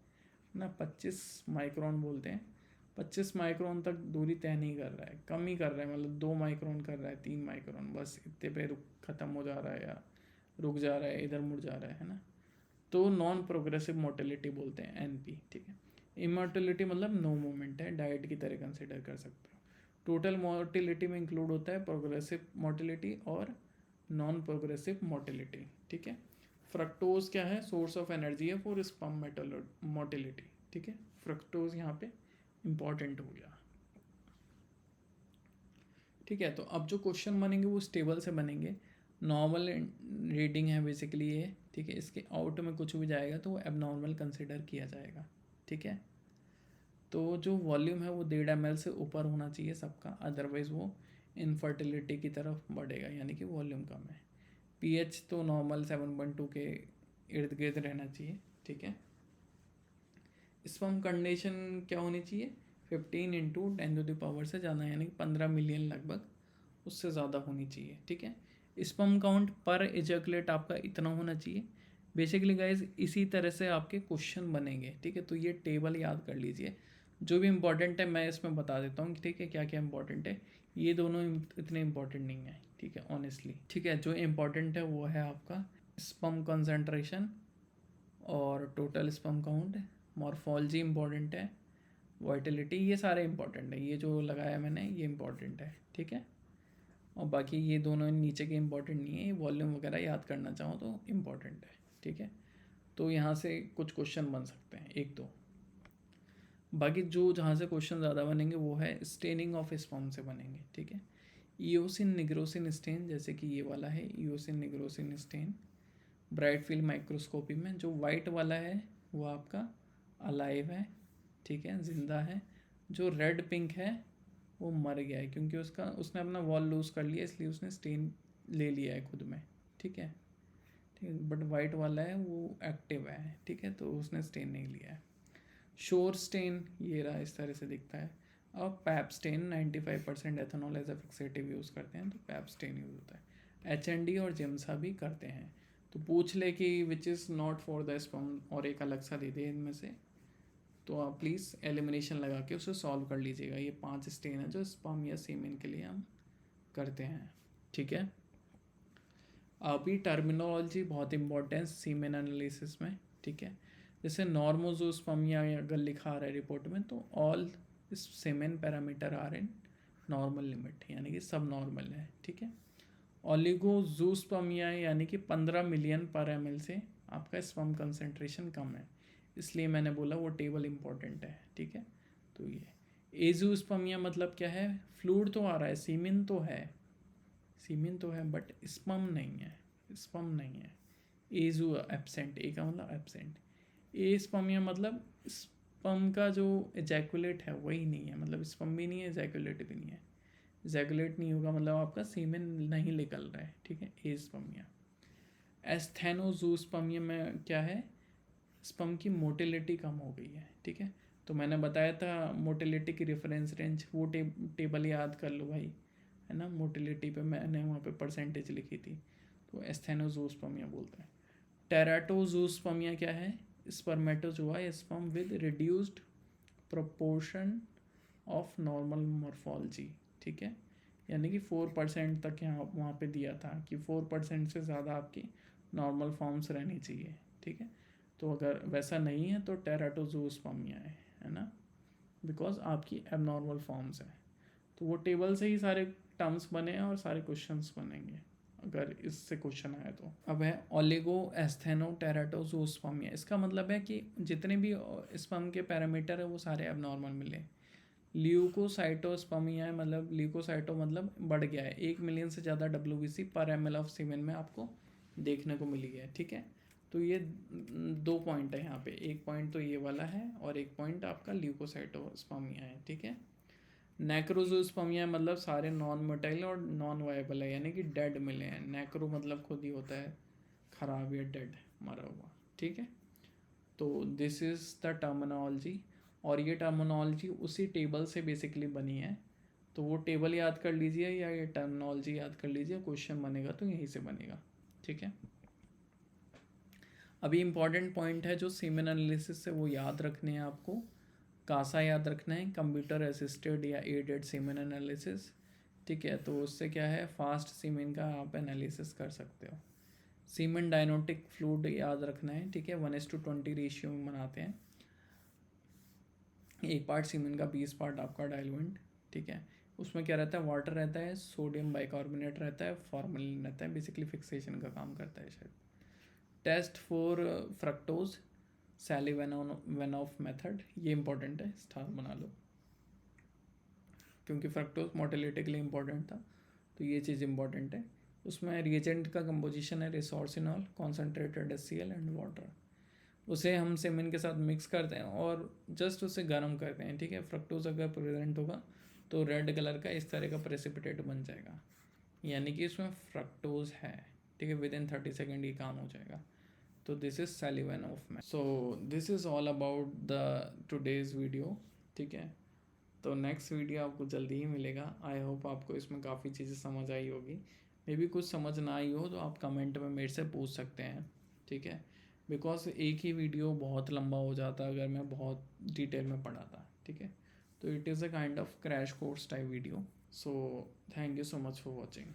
ना। 25 माइक्रोन बोलते हैं, 25 माइक्रोन तक दूरी तय नहीं कर रहा है, कम ही कर रहा है, मतलब 2 माइक्रोन कर रहा है, 3 माइक्रोन, बस इतने पे रुक खत्म हो जा रहा है या रुक जा रहा है, इधर मुड़ जा रहा है ना। तो नॉन प्रोग्रेसिव मोटिलिटी बोलते हैं, एनपी, ठीक है। इमोटिलिटी मतलब नो मूवमेंट है, डाइट की तरह कंसिडर कर सकते हो। टोटल मोटिलिटी में इंक्लूड होता है प्रोग्रेसिव मोटिलिटी और नॉन प्रोग्रेसिव मोटिलिटी, ठीक है। फ्रक्टोज क्या है? सोर्स ऑफ एनर्जी है फॉर स्पर्म मोटिलिटी, ठीक है। फ्रक्टोज यहाँ पे इंपॉर्टेंट हो गया, ठीक है। तो अब जो क्वेश्चन बनेंगे वो स्टेबल से बनेंगे, नॉर्मल रीडिंग है बेसिकली ये, ठीक है। इसके आउट में कुछ भी जाएगा तो वो एबनॉर्मल कंसिडर किया जाएगा, ठीक है। तो जो वॉल्यूम है वो 1.5 ml से ऊपर होना चाहिए सबका, अदरवाइज़ वो इनफर्टिलिटी की तरफ बढ़ेगा, यानी कि वॉल्यूम कम है। पीएच तो नॉर्मल 7.2 के इर्द गिर्द रहना चाहिए, ठीक है। स्पर्म कंडीशन क्या होनी चाहिए? 15 इंटू 10⁻⁴ से ज़्यादा, यानी कि 15 मिलियन लगभग, उससे ज़्यादा होनी चाहिए, ठीक है। स्पर्म काउंट पर इजैकुलेट आपका इतना होना चाहिए। बेसिकली गाइज इसी तरह से आपके क्वेश्चन बनेंगे, ठीक है। तो ये टेबल याद कर लीजिए, जो भी इम्पोर्टेंट है मैं इसमें बता देता हूँ, ठीक है, क्या क्या इंपॉर्टेंट है। ये दोनों इतने इंपॉर्टेंट नहीं है, ठीक है, ऑनेस्टली, ठीक है। जो इम्पोर्टेंट है वो है आपका स्पर्म कंसंट्रेशन और total sperm count, morphology important है, वाइटलिटी, ये सारे इंपॉर्टेंट है। ये जो लगाया मैंने ये इंपॉर्टेंट है, ठीक है। और बाकी ये दोनों नीचे के इंपॉर्टेंट नहीं है, वॉल्यूम वगैरह याद करना चाहो तो इम्पॉर्टेंट है, ठीक है। तो यहाँ से कुछ क्वेश्चन बन सकते हैं, 1-2। बाकी जो जहाँ से क्वेश्चन ज़्यादा बनेंगे वो है स्टेनिंग ऑफ स्पर्म से बनेंगे, ठीक है। ईओसिन निग्रोसिन स्टेन, जैसे कि ये वाला है eosin nigrosin stain bright field microscopy में। जो वाइट वाला है वो आपका अलाइव है, ठीक है, जिंदा है। जो रेड पिंक है वो मर गया है, क्योंकि उसने अपना वॉल लूज कर लिया, इसलिए उसने स्टेन ले लिया है खुद में, ठीक है। ठीक है, बट वाइट वाला है वो एक्टिव है, ठीक है, तो उसने स्टेन नहीं लिया है। शोर स्टेन ये रहा, इस तरह से दिखता है। अब Pap stain 95% ethanol as a fixative use करते हैं, तो पैप स्टेन यूज़ होता है। एच और जिम्सा भी करते हैं। तो पूछ ले कि which is not for the sperm, और एक अलग सा दे दे इनमें से, तो आप प्लीज़ एलिमिनेशन लगा के उसे सॉल्व कर लीजिएगा। ये 5 स्टेन है जो स्पर्म या सीमेन के लिए हम करते हैं, ठीक है। अभी टर्मिनोलॉजी बहुत इंपॉर्टेंट सीमेन एनालिसिस में, ठीक है। जैसे नॉर्मोजोस्पर्मिया अगर लिखा आ रहा है रिपोर्ट में, तो all semen parameter are in normal limit, यानी कि सब नॉर्मल है, ठीक है। ओलिगोजूस्पर्मिया यानी कि 15 मिलियन पर ml से आपका स्पर्म कंसंट्रेशन कम है, इसलिए मैंने बोला वो टेबल इंपॉर्टेंट है, ठीक है। तो ये एजूस्पर्मिया मतलब क्या है, फ्लूइड तो आ रहा है, सीमेन तो है बट स्पर्म नहीं है, स्पर्म नहीं है। एजू एब्सेंट, ए का मतलब एब्सेंट। ए स्पर्मिया मतलब स्पर्म का जो एजैकुलेट है वही नहीं है, मतलब स्पर्म भी नहीं है, एजैकुलेट भी नहीं है। एजैकुलेट नहीं होगा मतलब आपका सीमेन नहीं निकल रहा है, ठीक है, ए स्पर्मिया। एस्थेनोजूस्पर्मिया में क्या है, स्पर्म की मोटिलिटी कम हो गई है, ठीक है। तो मैंने बताया था मोटिलिटी की रेफरेंस रेंज, वो टेबल याद कर लो भाई, है ना। मोटिलिटी पे मैंने वहाँ पे परसेंटेज लिखी थी, तो एस्थेनोजूस्पर्मिया बोलते हैं। टेराटोजूस्पर्मिया क्या है, spermatozoa sperm with reduced proportion of normal morphology, ठीक है। यानी कि 4% तक यहाँ वहाँ पे दिया था कि 4% से ज़्यादा आपकी नॉर्मल फॉर्म्स रहनी चाहिए, ठीक है। तो अगर वैसा नहीं है तो टेराटोजूस्पर्मिया है ना, बिकॉज आपकी एबनॉर्मल फॉर्म्स है। तो वो टेबल से ही सारे टर्म्स बने हैं और सारे क्वेश्चंस बनेंगे अगर इससे क्वेश्चन आया तो। अब है ओलिगो एस्थेनो टेराटोजूस्पर्मिया, इसका मतलब है कि जितने भी स्पर्म के पैरामीटर है वो सारे एबनॉर्मल मिले। ल्यूकोसाइटोस्पर्मिया है, मतलब ल्यूकोसाइटो मतलब बढ़ गया है, 1 मिलियन से ज़्यादा WBC पर ml ऑफ सीमेन में आपको देखने को मिली है, ठीक है। तो ये 2 पॉइंट है यहाँ पे, एक पॉइंट तो ये वाला है और एक पॉइंट आपका ल्यूकोसाइटोस्पर्मिया है, ठीक है। नेक्रोजोस्पर्मिया मतलब सारे नॉन मोटाइल और नॉन वायबल है, यानी कि डेड मिले हैं। नेक्रो मतलब खुद ही होता है खराब या डेड, मरा हुआ, ठीक है। तो दिस इज़ द टर्मिनोलॉजी, और ये टर्मिनोलॉजी उसी टेबल से बेसिकली बनी है। तो वो टेबल याद कर लीजिए या ये टर्मिनोलॉजी याद कर लीजिए, क्वेश्चन बनेगा तो यहीं से बनेगा, ठीक है। अभी इंपॉर्टेंट पॉइंट है जो सीमेन एनालिसिस से वो याद रखने हैं आपको। कासा याद रखना है, कंप्यूटर असिस्टेड या एडेड सीमेन एनालिसिस, ठीक है। तो उससे क्या है, फास्ट सीमेन का आप एनालिसिस कर सकते हो। सीमेन डायनोटिक फ्लूइड याद रखना है, ठीक है, 1:20 रेशियो में बनाते हैं। 1 पार्ट सीमेन का 20 पार्ट आपका डाइल्यूएंट, ठीक है। उसमें क्या रहता है, वाटर रहता है, सोडियम बाइकार्बोनेट रहता है, फॉर्मलिन रहता है, बेसिकली फिक्सेशन का काम करता है शायद। टेस्ट फॉर फ्रक्टोज सैलिवेनॉफ मेथड, ये इंपॉर्टेंट है, स्टार बना लो, क्योंकि फ्रक्टोज मोटिलिटी के लिए इंपॉर्टेंट था, तो ये चीज़ इंपॉर्टेंट है। उसमें रिएजेंट का कंपोजिशन है resorcinol, concentrated HCl and water. उसे हम सेमेन के साथ मिक्स करते हैं और जस्ट उसे गर्म करते हैं, ठीक है। फ्रक्टोज अगर प्रेजेंट होगा तो रेड कलर का इस तरह का प्रेसिपिटेट बन जाएगा, यानी कि इसमें फ्रक्टोज है, ठीक है। विद इन 30 सेकेंड ये काम हो जाएगा। तो दिस इज सैलिवेनॉफ में। So this is all about the today's video, ठीक है। तो नेक्स्ट वीडियो आपको जल्दी ही मिलेगा। आई होप आपको इसमें काफ़ी चीज़ें समझ आई होगी। मे बी कुछ समझ ना आई हो तो आप कमेंट में मेरे से पूछ सकते हैं, ठीक है। बिकॉज एक ही वीडियो बहुत लंबा हो जाता अगर मैं बहुत डिटेल में पढ़ाता, ठीक है। तो it is a kind of crash course type video. So thank you so much for watching.